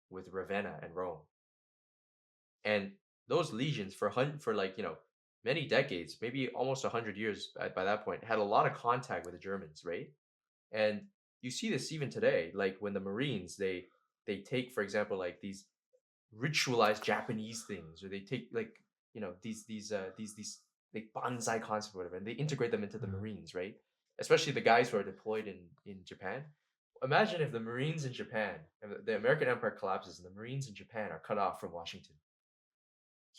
S2: with Ravenna and Rome, and those legions for many decades, maybe almost 100 years by that point, had a lot of contact with the Germans, right? And you see this even today, like when the Marines they take, for example, like these ritualized Japanese things, or they take like these like bonsai concepts or whatever, and they integrate them into the Marines, right? Especially the guys who are deployed in Japan, Imagine if the Marines in Japan, and the American Empire collapses, and the Marines in Japan are cut off from Washington.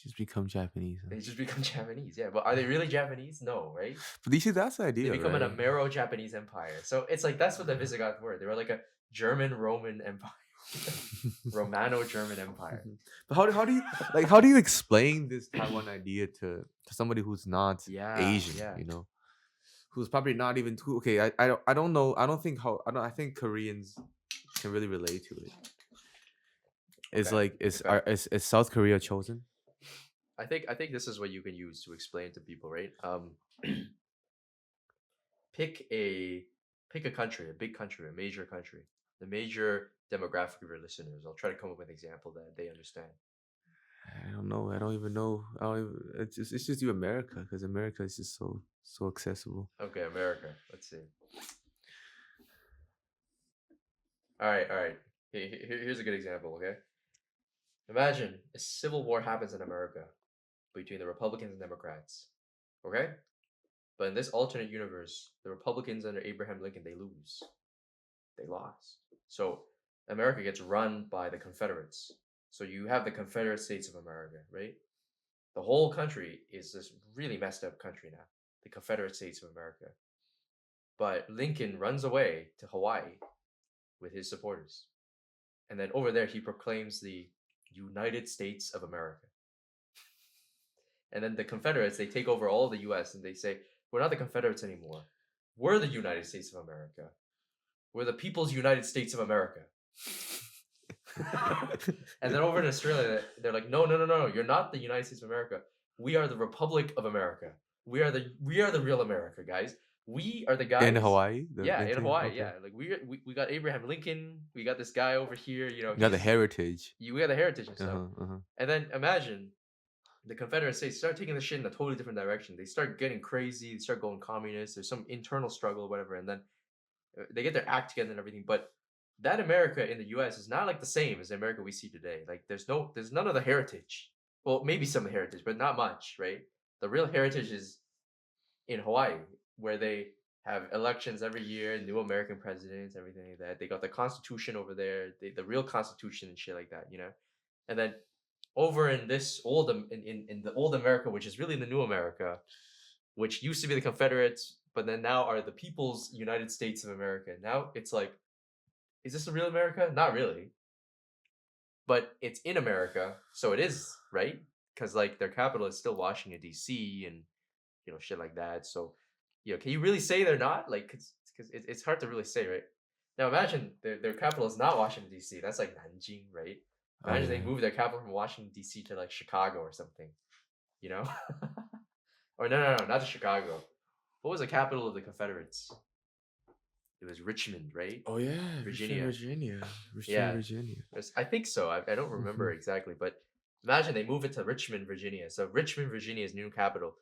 S1: Just become Japanese. Huh?
S2: They just become Japanese. Yeah, but are they really Japanese? No, right?
S1: But you see, that's the
S2: They
S1: idea,
S2: become an
S1: right?
S2: Amero-Japanese empire. So it's like that's what the Visigoths were. They were like a German-Roman empire, Romano-German empire.
S1: But how do you like how do you explain this Taiwan idea to somebody who's not
S2: Yeah,
S1: Asian,
S2: yeah.
S1: you know? Who's probably not even too okay, I don't know. I don't think how I think Koreans can really relate to it. It's
S2: Okay,
S1: like
S2: okay.
S1: is South Korea chosen?
S2: I think this is what you can use to explain to people, right? Pick a pick a country, a big country, a major country, the major demographic of your listeners. I'll try to come up with an example that they understand.
S1: I don't know. I don't even know. I don't even, it's just you America because America is just so accessible.
S2: Okay, America. Let's see. All right. Here's a good example. Okay, imagine a civil war happens in America between the Republicans and Democrats. Okay, but in this alternate universe, the Republicans under Abraham Lincoln they lose. They lost. So America gets run by the Confederates. So you have the Confederate States of America, right? The whole country is this really messed up country now, the Confederate States of America. But Lincoln runs away to Hawaii with his supporters. And then over there, he proclaims the United States of America. And then the Confederates, they take over all the US and they say, we're not the Confederates anymore. We're the United States of America. We're the People's United States of America. And then over in Australia, they're like, no, you're not the United States of America. We are the Republic of America. We are the real America, guys. We are the
S1: In
S2: guys.
S1: Hawaii, the
S2: Yeah, in
S1: Lincoln.
S2: Hawaii,
S1: Okay,
S2: yeah. Like we got Abraham Lincoln. We got this guy over here.
S1: you got the heritage.
S2: We got the heritage and
S1: Uh
S2: stuff.
S1: huh. Uh huh.
S2: And then imagine the Confederate States start taking the shit in a totally different direction. They start getting crazy. They start going communist. There's some internal struggle, or whatever, and then they get their act together and everything. But that America in the U.S. is not like the same as the America we see today. Like there's none of the heritage. Well, maybe some of the heritage, but not much, right? The real heritage is in Hawaii, where they have elections every year, new American presidents, everything like that. They got the Constitution over there, the real Constitution and shit like that, you know. And then over in this old in the old America, which is really the new America, which used to be the Confederates, but then now are the People's United States of America. Now it's like, is this the real America? Not really, but it's in America, so it is, right? Because like their capital is still Washington D.C. and shit like that. So, can you really say they're not? Like, because it's hard to really say, right? Now imagine their capital is not Washington D.C. That's like Nanjing, right?
S1: Oh
S2: Imagine they
S1: yeah.
S2: move their capital from Washington D.C. to like Chicago or something, you know? Or no, not to Chicago. What was the capital of the Confederates? It was Richmond, right?
S1: Oh yeah. Richmond,
S2: Virginia.
S1: Virginia. Richmond,
S2: Yeah,
S1: Virginia.
S2: I think so. I don't
S1: Hmm.
S2: remember exactly, but imagine they move it to Richmond, Virginia. So Richmond, Virginia's new capital.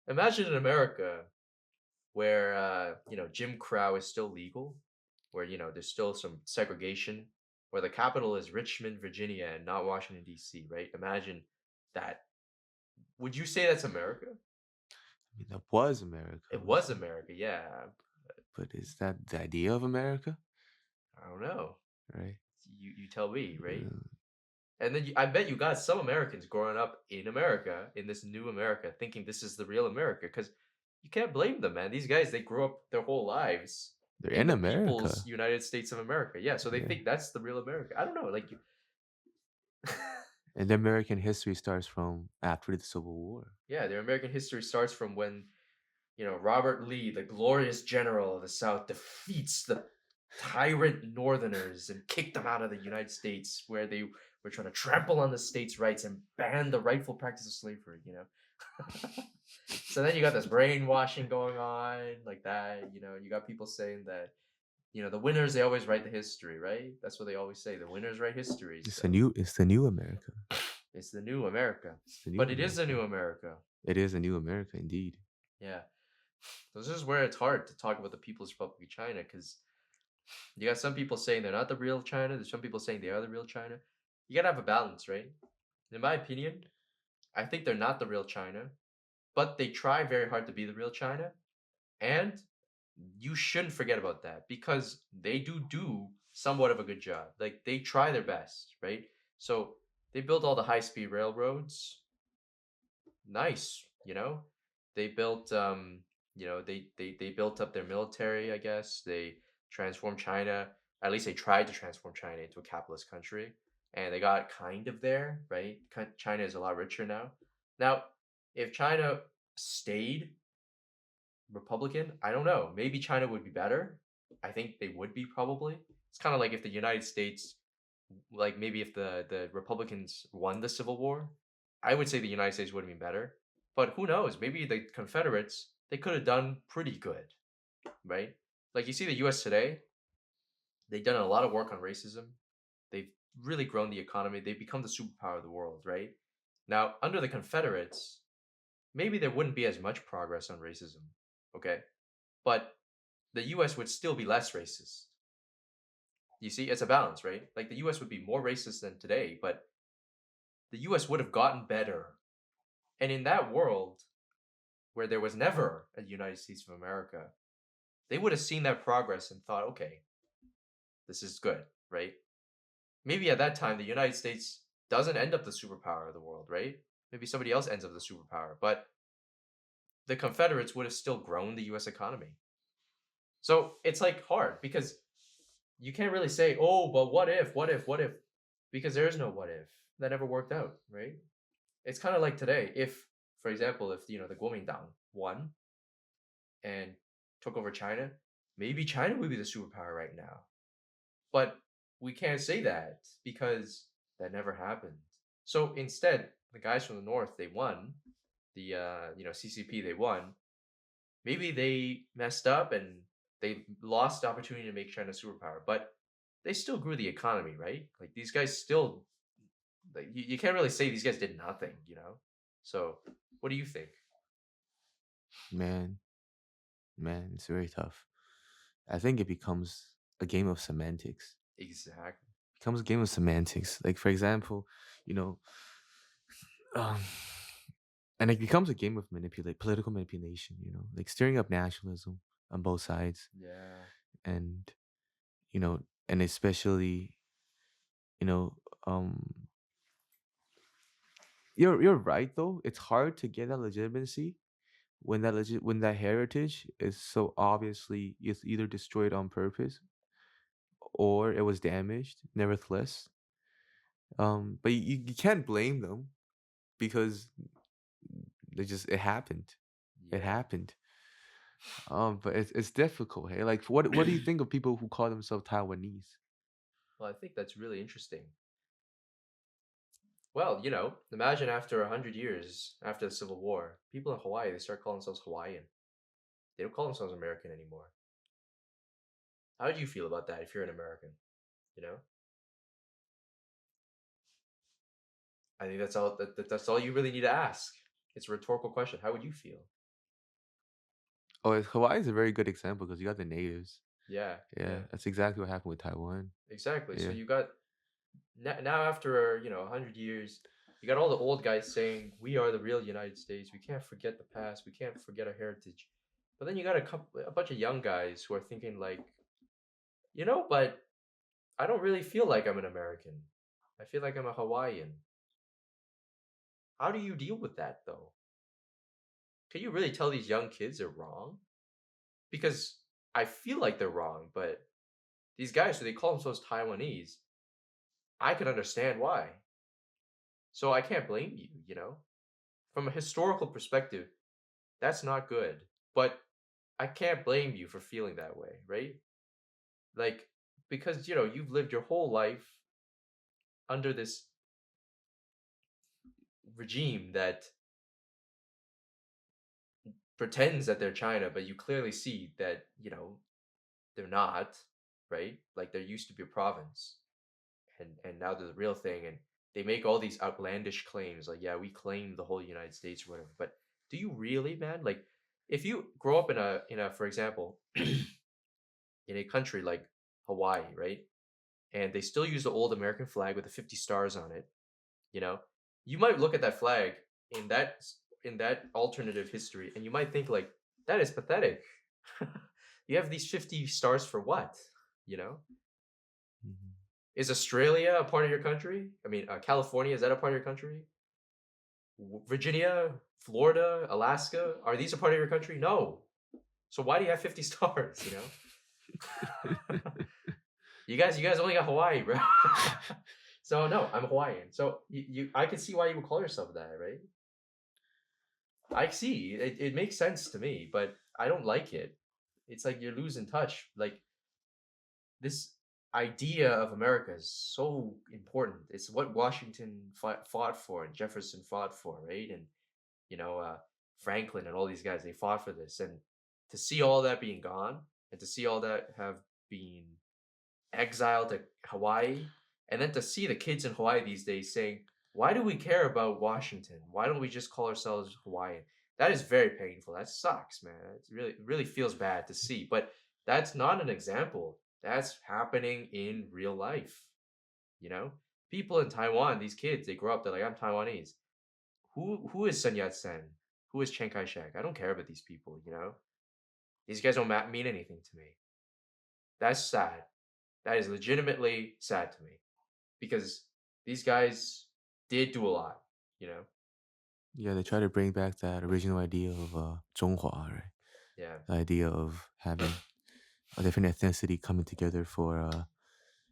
S2: Imagine in America where Jim Crow is still legal, where there's still some segregation, where the capital is Richmond, Virginia, and not Washington D.C. Right? Imagine that. Would you say that's America?
S1: I mean, that was America,
S2: It was America, yeah.
S1: but is that the idea of America?
S2: I don't know.
S1: Right.
S2: You tell me, right?
S1: Uh,
S2: And then I bet you got some Americans growing up in America, in this new America, thinking this is the real America. Because you can't blame them, man. These guys, they grew up their whole lives
S1: they're
S2: in
S1: in
S2: the People's
S1: America.
S2: United States of America. Yeah, so they
S1: Yeah.
S2: think that's the real America. I don't know, like
S1: And the American history starts from after the Civil War.
S2: yeah, their American history starts from when Robert Lee, the glorious general of the South, defeats the tyrant Northerners and kicked them out of the United States, where they were trying to trample on the states' rights and ban the rightful practice of slavery. So then you got this brainwashing going on like that. You got people saying that the winners they always write the history, right? That's what they always say. The winners write history. So
S1: It's the new America.
S2: it's the new America,
S1: It's the new
S2: but it is the
S1: America.
S2: new America.
S1: It is a new America indeed.
S2: Yeah. So this is where it's hard to talk about the People's Republic of China because you got some people saying they're not the real China. There's some people saying they are the real China. You gotta have a balance, right? In my opinion, I think they're not the real China, but they try very hard to be the real China. And You shouldn't forget about that because they do somewhat of a good job. Like they try their best, right? So they built all the high-speed railroads. Nice, you know. They built they built up their military, I guess. They transformed China. At least they tried to transform China into a capitalist country, and they got kind of there, right? China is a lot richer now. Now, if China stayed Republican, I don't know. Maybe China would be better. I think they would be probably. It's kind of like if the United States, like maybe if the Republicans won the Civil War, I would say the United States would have been better. But who knows? Maybe the Confederates, they could have done pretty good, right? Like you see the US today, they've done a lot of work on racism. They've really grown the economy. They've become the superpower of the world, right? Now, under the Confederates, maybe there wouldn't be as much progress on racism, okay? But the US would still be less racist. You see, it's a balance, right? Like the US would be more racist than today, but the US would have gotten better. And in that world where there was never a United States of America, they would have seen that progress and thought, okay, this is good, right? Maybe at that time, the United States doesn't end up the superpower of the world, right? Maybe somebody else ends up the superpower, but the Confederates would have still grown the US economy. So it's like hard because you can't really say, oh, but what if? Because there is no what if. That never worked out, right? It's kind of like today. If, for example, if the Kuomintang won and took over China, maybe China would be the superpower right now. But we can't say that because that never happened. So instead, the guys from the north they won. The CCP they won. Maybe they messed up and they lost the opportunity to make China a superpower, but they still grew the economy, right? Like these guys still, like you can't really say these guys did nothing, you know? So what do you think?
S1: Man, man, it's very tough. I think it becomes a game of semantics.
S2: Exactly.
S1: Becomes a game of semantics. Like for example, you know, um, and it becomes a game of manipulate political manipulation. Like stirring up nationalism on both sides,
S2: Yeah.
S1: and and especially you know, um, you're right though. It's hard to get that legitimacy when when that heritage is so obviously it's either destroyed on purpose or it was damaged. Nevertheless, but you can't blame them because it happened. It
S2: Yeah.
S1: happened. But it's difficult. Hey, like what do you think of people who call themselves Taiwanese?
S2: Well, I think that's really interesting. Well, imagine after 100 years after the Civil War, people in Hawaii they start calling themselves Hawaiian. They don't call themselves American anymore. How do you feel about that if you're an American? You know, I think that's all. That's all you really need to ask. It's a rhetorical question. How would you feel?
S1: Oh, Hawaii is a very good example because you got the natives.
S2: Yeah,
S1: Yeah,
S2: yeah,
S1: that's exactly what happened with Taiwan.
S2: exactly. So
S1: Yeah.
S2: you got now after 100 years, you got all the old guys saying we are the real United States. We can't forget the past. We can't forget our heritage. But then you got a bunch of young guys who are thinking like, but I don't really feel like I'm an American. I feel like I'm a Hawaiian. How do you deal with that though? Can you really tell these young kids they're wrong? Because I feel like they're wrong, but these guys who they call themselves Taiwanese, I can understand why. So I can't blame you, From a historical perspective, that's not good. But I can't blame you for feeling that way, right? Like because you've lived your whole life under this regime that pretends that they're China, but you clearly see that, they're not, right? Like there used to be a province and now they're the real thing and they make all these outlandish claims like, yeah, we claim the whole United States or whatever. But do you really, man? Like if you grow up in a for example, in a country like Hawaii, right? And they still use the old American flag with the 50 stars on it, you know, you might look at that flag in that alternative history and you might think like that is pathetic. You have these 50 stars for what? You know,
S1: Mhm.
S2: is Australia a part of your country? I mean, California, is that a part of your country? Virginia, Florida, Alaska, are these a part of your country? No. So why do you have 50 stars? You know, you guys only got Hawaii, bro. So no, I'm Hawaiian. So I can see why you would call yourself that, right? I see. It makes sense to me, but I don't like it. It's like you're losing touch. Like this idea of America is so important. It's what Washington fought for and Jefferson fought for, right? And you know, Franklin and all these guys, they fought for this. And to see all that being gone and to see all that have been exiled to Hawaii, and then to see the kids in Hawaii these days saying, why do we care about Washington? Why don't we just call ourselves Hawaiian? That is very painful. That sucks, man. It really feels bad to see. But that's not an example. That's happening in real life. You know? People in Taiwan, these kids, they grow up, they're like, I'm Taiwanese. Who is Sun Yat sen? Who is Chiang Kai shek? I don't care about these people, you know? These guys don't mean anything to me. That's sad. That is legitimately sad to me because these guys did do a lot, you know?
S1: Yeah, they try to bring back that original idea of 中华, right?
S2: Yeah.
S1: The idea of having a different ethnicity coming together for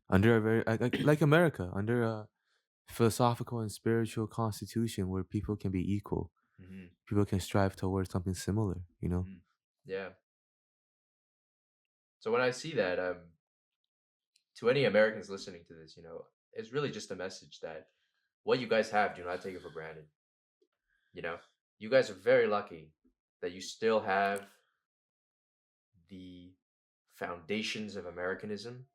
S1: under a very like America, under a philosophical and spiritual constitution where people can be equal.
S2: Hmm.
S1: People can strive towards something similar, you know?
S2: Hmm. Yeah. So when I see that, to any Americans listening to this, you know, it's really just a message that what you guys have, do not take it for granted. You know, you guys are very lucky that you still have the foundations of Americanism.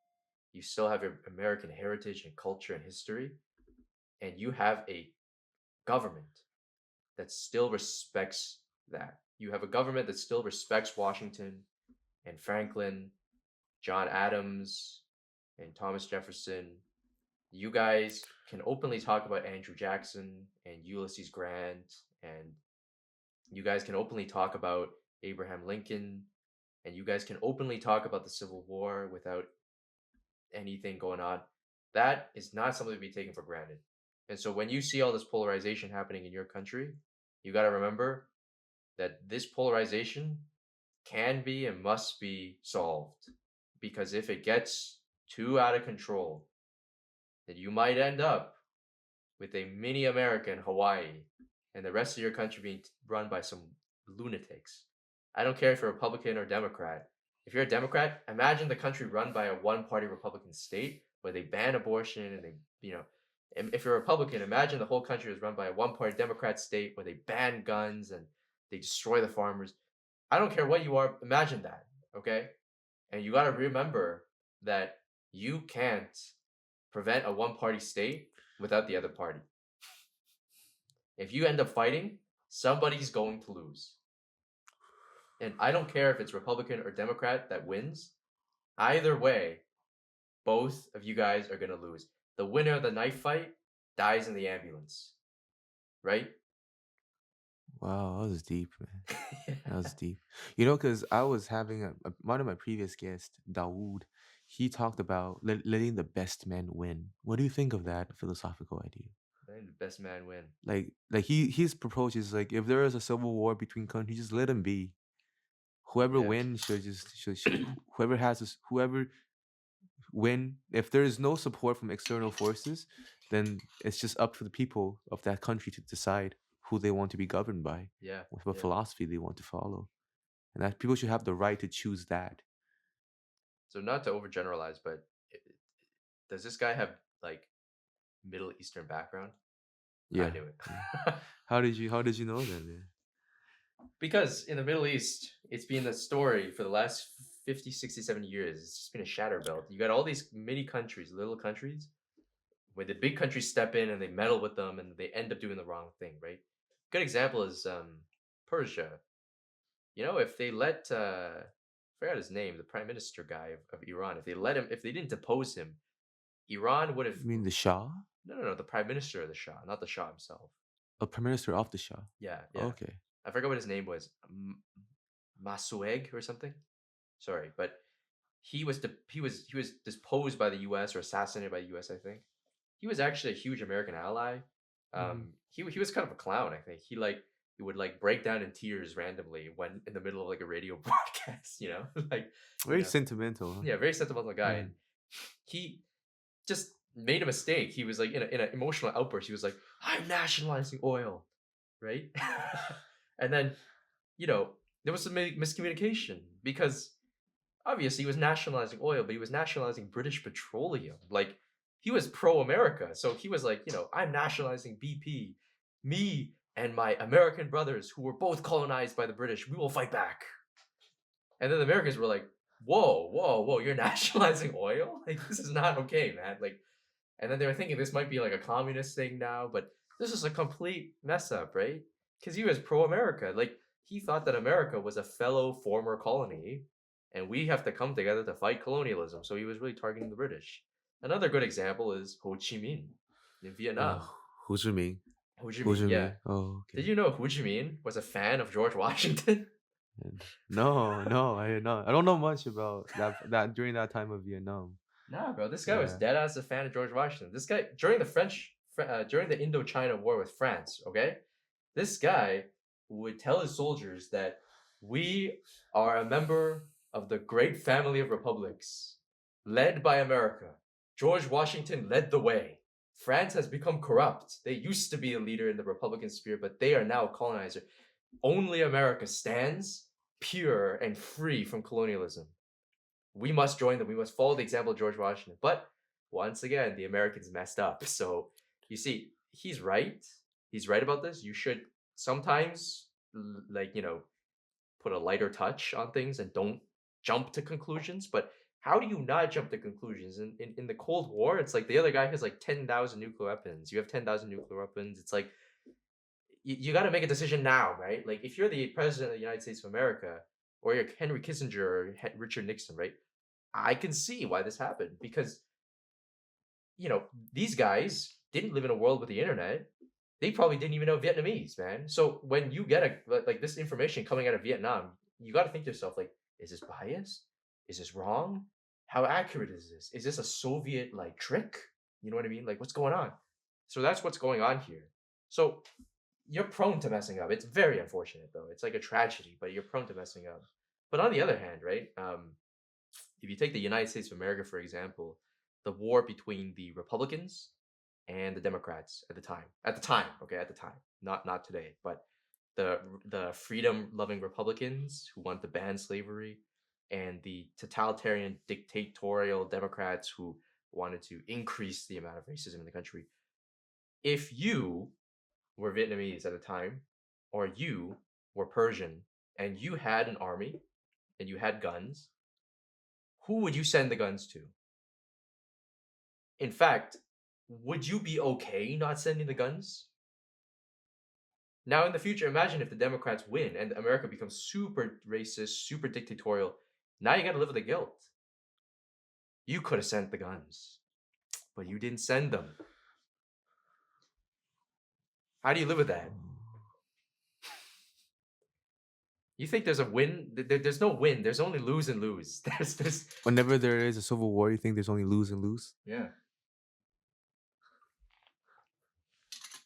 S2: You still have your American heritage and culture and history, and you have a government that still respects that. You have a government that still respects Washington and Franklin, John Adams, and Thomas Jefferson. You guys can openly talk about Andrew Jackson and Ulysses Grant, and you guys can openly talk about Abraham Lincoln, and you guys can openly talk about the Civil War without anything going on. That is not something to be taken for granted. And so when you see all this polarization happening in your country, you got to remember that this polarization can be and must be solved. Because if it gets too out of control, then you might end up with a mini America in Hawaii and the rest of your country being run by some lunatics. I don't care if you're a Republican or Democrat. If you're a Democrat, imagine the country run by a one party Republican state where they ban abortion and they, you know, if you're a Republican, imagine the whole country is run by a one party Democrat state where they ban guns and they destroy the farmers. I don't care what you are, imagine that, okay? And you got to remember that you can't prevent a one party state without the other party. If you end up fighting, somebody's going to lose. And I don't care if it's Republican or Democrat that wins. Either way, both of you guys are going to lose. The winner of the knife fight dies in the ambulance, right?
S1: Wow, that was deep, man. That
S2: Yeah.
S1: was deep. You know, because I was having one of my previous guests, Dawood, he talked about letting the best men win. What do you think of that philosophical idea?
S2: Letting the best man win.
S1: Like his approach is like if there is a civil war between countries, just let them be. Whoever
S2: Yeah.
S1: wins should whoever has this, whoever win. If there is no support from external forces, then it's just up to the people of that country to decide who they want to be governed by,
S2: Yeah.
S1: what
S2: Yeah.
S1: philosophy they want to follow, and that people should have the right to choose that.
S2: So not to overgeneralize, but does this guy have like Middle Eastern background? I
S1: Yeah,
S2: knew it.
S1: yeah. How did you know that, man?
S2: Because in the Middle East, it's been the story for the last 50, 60, 70 years. It's just been a shatter belt. You got all these mini countries, little countries, where the big countries step in and they meddle with them and they end up doing the wrong thing, right? Good example is Persia. You know, if they let I forgot his name, the prime minister guy of Iran, if they let him, if they didn't depose him, Iran would have
S1: You mean the Shah?
S2: no, the prime minister of the Shah, not the Shah himself.
S1: A prime minister of the Shah.
S2: Yeah, yeah.
S1: Okay.
S2: I forgot what his name was. Masueg or something. Sorry, but he was disposed by the U.S. or assassinated by the U.S. I think he was actually a huge American ally.
S1: Hmm.
S2: He was kind of a clown. I think he would like break down in tears randomly when in the middle of like a radio broadcast. Like you
S1: Very
S2: know,
S1: sentimental, huh?
S2: yeah, very sentimental guy,
S1: Yeah.
S2: and he just made a mistake. He was like in an emotional outburst. He was like, "I'm nationalizing oil," right? And then you know there was some miscommunication because obviously he was nationalizing oil, but he was nationalizing British petroleum. Like he was pro-America, so he was like, I'm nationalizing BP. Me and my American brothers, who were both colonized by the British, we will fight back. And then the Americans were like, whoa, whoa, whoa, you're nationalizing oil? Like this is not okay, man. Like, and then they were thinking this might be like a communist thing now, but this is a complete mess up, right? Because he was pro-America. Like he thought that America was a fellow former colony, and we have to come together to fight colonialism. So he was really targeting the British. Another good example is Ho Chi Minh in
S1: Uh,
S2: Vietnam.
S1: Ho Chi Minh.
S2: Ho Chi
S1: Ho
S2: Minh,
S1: Chi
S2: yeah.
S1: Minh. Oh,
S2: Did
S1: okay.
S2: you know Ho Chi Minh was a fan of George Washington?
S1: And no, no, I did not. I don't know much about that during that time of Vietnam.
S2: Nah, bro, this guy was
S1: Yeah.
S2: dead as a fan of George Washington. This guy during the Indochina War with France. Okay, this guy would tell his soldiers that we are a member of the great family of republics led by America. George Washington led the way. France has become corrupt. They used to be a leader in the Republican spirit, but they are now a colonizer. Only America stands pure and free from colonialism. We must join them. We must follow the example of George Washington. But once again, the Americans messed up. So you see, he's right. He's right about this. You should sometimes, like, put a lighter touch on things and don't jump to conclusions. But how do you not jump to conclusions? In the Cold War, it's like the other guy has like 10,000 nuclear weapons. You have 10,000 nuclear weapons. It's like, you got to make a decision now, right? Like, if you're the president of the United States of America, or you're Henry Kissinger or Richard Nixon, right? I can see why this happened because you know these guys didn't live in a world with the internet. They probably didn't even know Vietnamese, man. So when you get like this information coming out of Vietnam, you got to think to yourself like, is this biased? Is this wrong? How accurate is this? Is this a Soviet like trick? You know what I mean? Like what's going on? So that's what's going on here. So you're prone to messing up. It's very unfortunate though. It's like a tragedy, but you're prone to messing up. But on the other hand, right? If you take the United States of America, for example, the war between the Republicans and the Democrats at the time, okay, at the time, not today, but the freedom-loving Republicans who want to ban slavery, and the totalitarian dictatorial Democrats who wanted to increase the amount of racism in the country. If you were Vietnamese at the time, or you were Persian, and you had an army and you had guns, who would you send the guns to? In fact, would you be okay not sending the guns? Now, in the future, imagine if the Democrats win and America becomes super racist, super dictatorial. Now you got to live with the guilt. You could have sent the guns, but you didn't send them. How do you live with that? You think there's a win? There's no win. There's only lose and lose. There's
S1: Whenever there is a civil war, you think there's only lose and lose?
S2: yeah.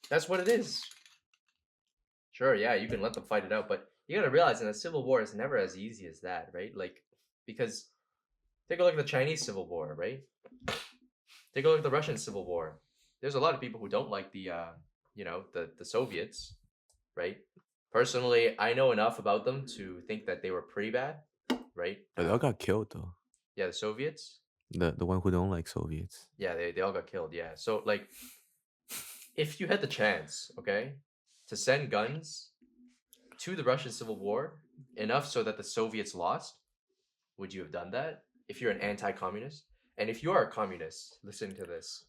S2: That's what it is. Sure, yeah, you can let them fight it out, but you gotta realize in a civil war, it's never as easy as that, right? Like, because take a look at the Chinese Civil War, right? Take a look at the Russian Civil War. There's a lot of people who don't like the Soviets, right? Personally, I know enough about them to think that they were pretty bad, right?
S1: But they all got killed though.
S2: Yeah, the Soviets.
S1: The one who don't like Soviets.
S2: Yeah, they all got killed. Yeah, so like, if you had the chance, okay, to send guns to the Russian Civil War enough so that the Soviets lost, would you have done that if you're an anti-communist? And if you are a communist, listen to this.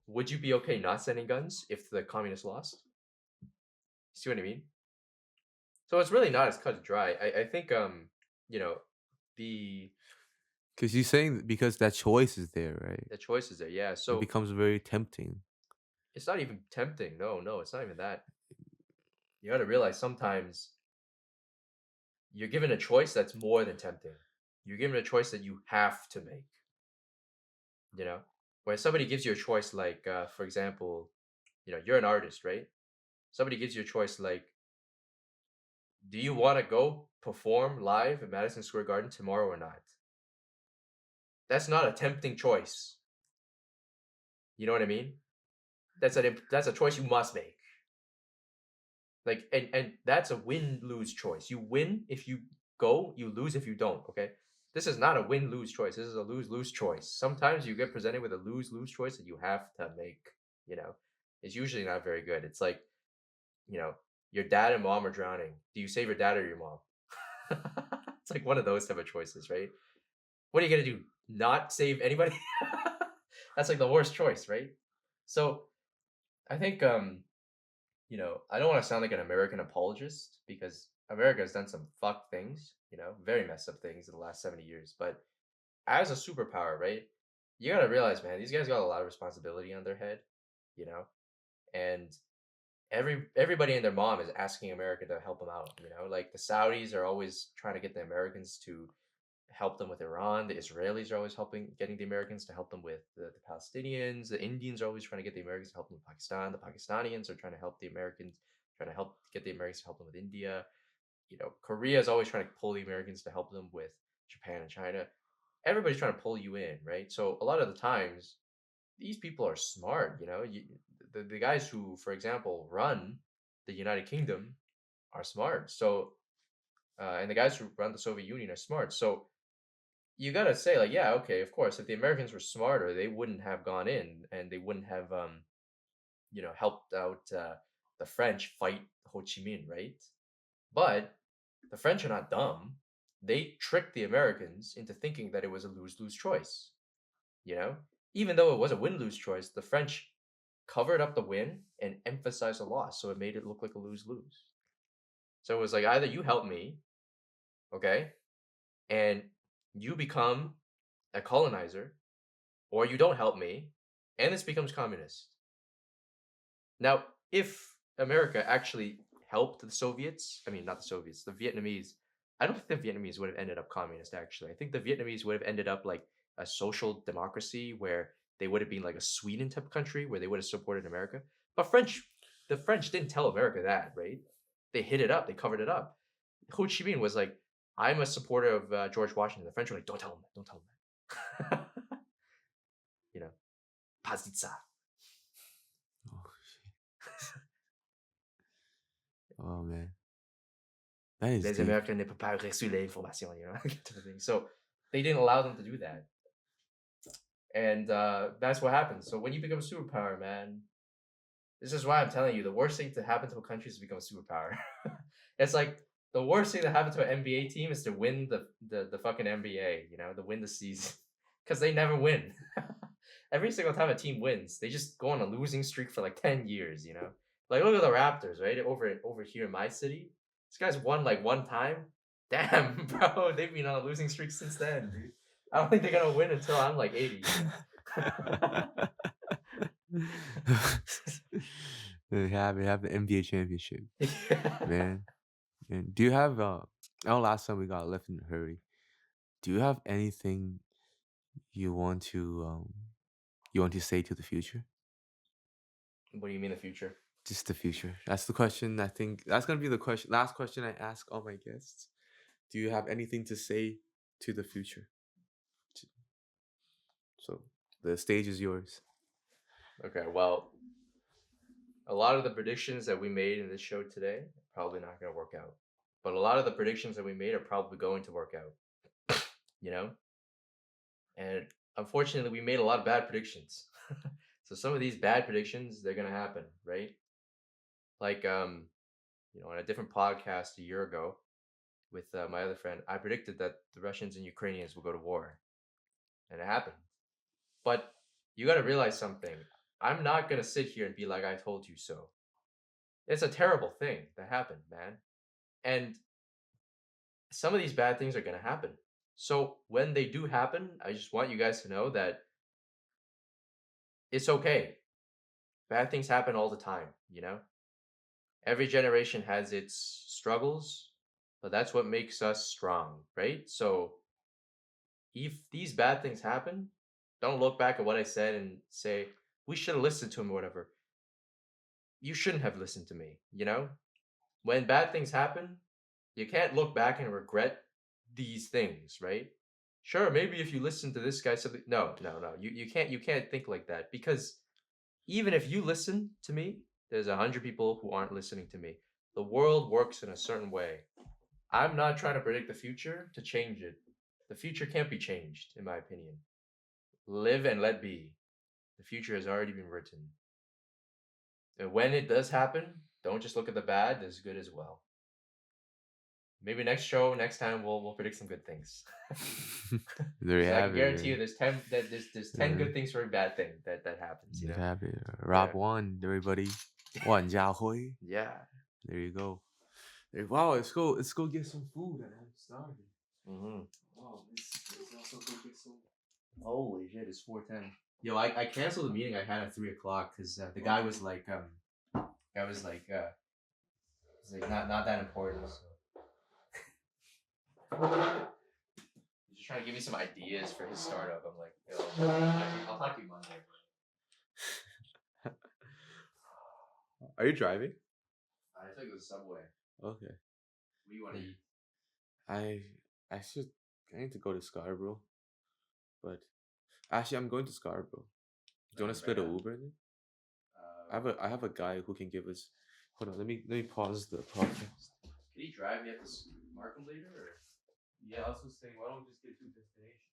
S2: Would you be okay not sending guns if the communists lost? See what I mean? So it's really not as cut and dry. I think you know, the
S1: Because you're saying because that choice is there, right?
S2: the choice is there. Yeah.
S1: It
S2: So
S1: becomes very tempting.
S2: it's not even tempting. No, no, it's not even that. You got to realize sometimes you're given a choice that's more than tempting. You're given a choice that you have to make. You know, when somebody gives you a choice, like for example, you're an artist, right? Somebody gives you a choice like, do you want to go perform live at Madison Square Garden tomorrow or not? That's not a tempting choice. You know what I mean? That's a choice you must make. Like, and that's a win-lose choice. You win if you go, you lose if you don't, okay? This is not a win-lose choice. This is a lose-lose choice. Sometimes you get presented with a lose-lose choice that you have to make, you know. It's usually not very good. It's like, you know, your dad and mom are drowning. Do you save your dad or your mom? It's like one of those type of choices, right? What are you gonna do? Not save anybody? That's like the worst choice, right? So I think I don't want to sound like an American apologist because America has done some fuck things, very messed up things in the last 70 years. But as a superpower, right, you got to realize, man, these guys got a lot of responsibility on their head, you know, and everybody and their mom is asking America to help them out, like the Saudis are always trying to get the Americans to help them with Iran. The Israelis are always getting the Americans to help them with the Palestinians. The Indians are always trying to get the Americans to help them with Pakistan. The Pakistanians are trying to help the Americans, trying to help get the Americans to help them with India. Korea is always trying to pull the Americans to help them with Japan and China. Everybody's trying to pull you in, right? So a lot of the times, these people are smart. The guys who, for example, run the United Kingdom are smart. So, and the guys who run the Soviet Union are smart. So you gotta say, like, yeah, okay, of course, if the Americans were smarter, they wouldn't have gone in and they wouldn't have helped out the French fight Ho Chi Minh, right? But the French are not dumb. They tricked the Americans into thinking that it was a lose-lose choice. you know Even though it was a win-lose choice, the French covered up the win and emphasized the loss, so it made it look like a lose-lose. So it was like, either you help me, okay, and you become a colonizer, or you don't help me, and this becomes communist. Now, if America actually helped the Soviets, I mean, not the Soviets, the Vietnamese, I don't think the Vietnamese would have ended up communist, actually. I think the Vietnamese would have ended up like a social democracy where they would have been like a Sweden type of country where they would have supported America. But the French didn't tell America that, right? They hid it up, they covered it up. Ho Chi Minh was like, I'm a supporter of George Washington. The French were like, don't tell him that, don't tell him that. you know, Pazitza.
S1: Oh, oh man, that is
S2: Les
S1: deep.
S2: Américains ne peuvent pas reçu l'information, type of thing. So they didn't allow them to do that. And that's what happens. So when you become a superpower, man, this is why I'm telling you, the worst thing to happen to a country is to become a superpower. It's like the worst thing that happened to an NBA team is to win the fucking NBA, to win the season. Because they never win. Every single time a team wins, they just go on a losing streak for like 10 years. Like look at the Raptors, right? Over here in my city. This guy's won like one time. Damn, bro, they've been on a losing streak since then, dude. I don't think they're gonna win until I'm like 80.
S1: They have the NBA championship,
S2: Yeah.
S1: man. And do you have I know last time we got left in a hurry. Do you have anything you want to um you want to say to the future?
S2: What do you mean the future?
S1: Just the future. That's the question. I think that's gonna be the question. Last question I ask all my guests. Do you have anything to say to the future? So the stage is yours.
S2: Okay, well, a lot of the predictions that we made in this show today are probably not going to work out. But a lot of the predictions that we made are probably going to work out, you know? And unfortunately, we made a lot of bad predictions. So some of these bad predictions, they're going to happen, right? Like, on a different podcast a year ago with my other friend, I predicted that the Russians and Ukrainians will go to war. And it happened. But you got to realize something. I'm not going to sit here and be like, I told you so. It's a terrible thing that happened, man. And some of these bad things are going to happen. So when they do happen, I just want you guys to know that it's okay. Bad things happen all the time. Every generation has its struggles, but that's what makes us strong, right? So if these bad things happen, don't look back at what I said and say, we should have listened to him or whatever. You shouldn't have listened to me, you know? When bad things happen, you can't look back and regret these things, right? Sure, maybe if you listen to this guy something no. You can't think like that because even if you listen to me, there's 100 people who aren't listening to me. The world works in a certain way. I'm not trying to predict the future to change it. The future can't be changed, in my opinion. Live and let be. The future has already been written. And when it does happen, don't just look at the bad, there's good as well. Maybe next time we'll predict some good things.
S1: There you
S2: So I can
S1: have it,
S2: guarantee you
S1: man.
S2: there's 10 good things for a bad thing that happens, you
S1: Just
S2: know?
S1: happy.
S2: Yeah.
S1: Rob one, everybody. One Jiahui.
S2: Yeah.
S1: There you go. Hey, wow, let's go. Let's go get some food. I'm starving.
S2: Mm-hmm.
S1: Wow, let's also go get some.
S2: Holy shit, it's 4:10. Yo, I canceled the meeting I had at 3 o'clock because the guy was like he's like not that important. So. He's just trying to give me some ideas for his startup. I'm like, yo, I'll talk to you Monday.
S1: Are you driving?
S2: I took the subway.
S1: Okay.
S2: What do you want to eat?
S1: I I should. I need to go to Scarborough, but actually, I'm going to Scarborough. Do you want to split a
S2: Right now?
S1: Uber then? I have a guy who can give us. Hold on. Let me pause the podcast.
S2: Can he drive me up to Markham later? Or?
S1: Yeah, I was just saying, why don't we just get to destination?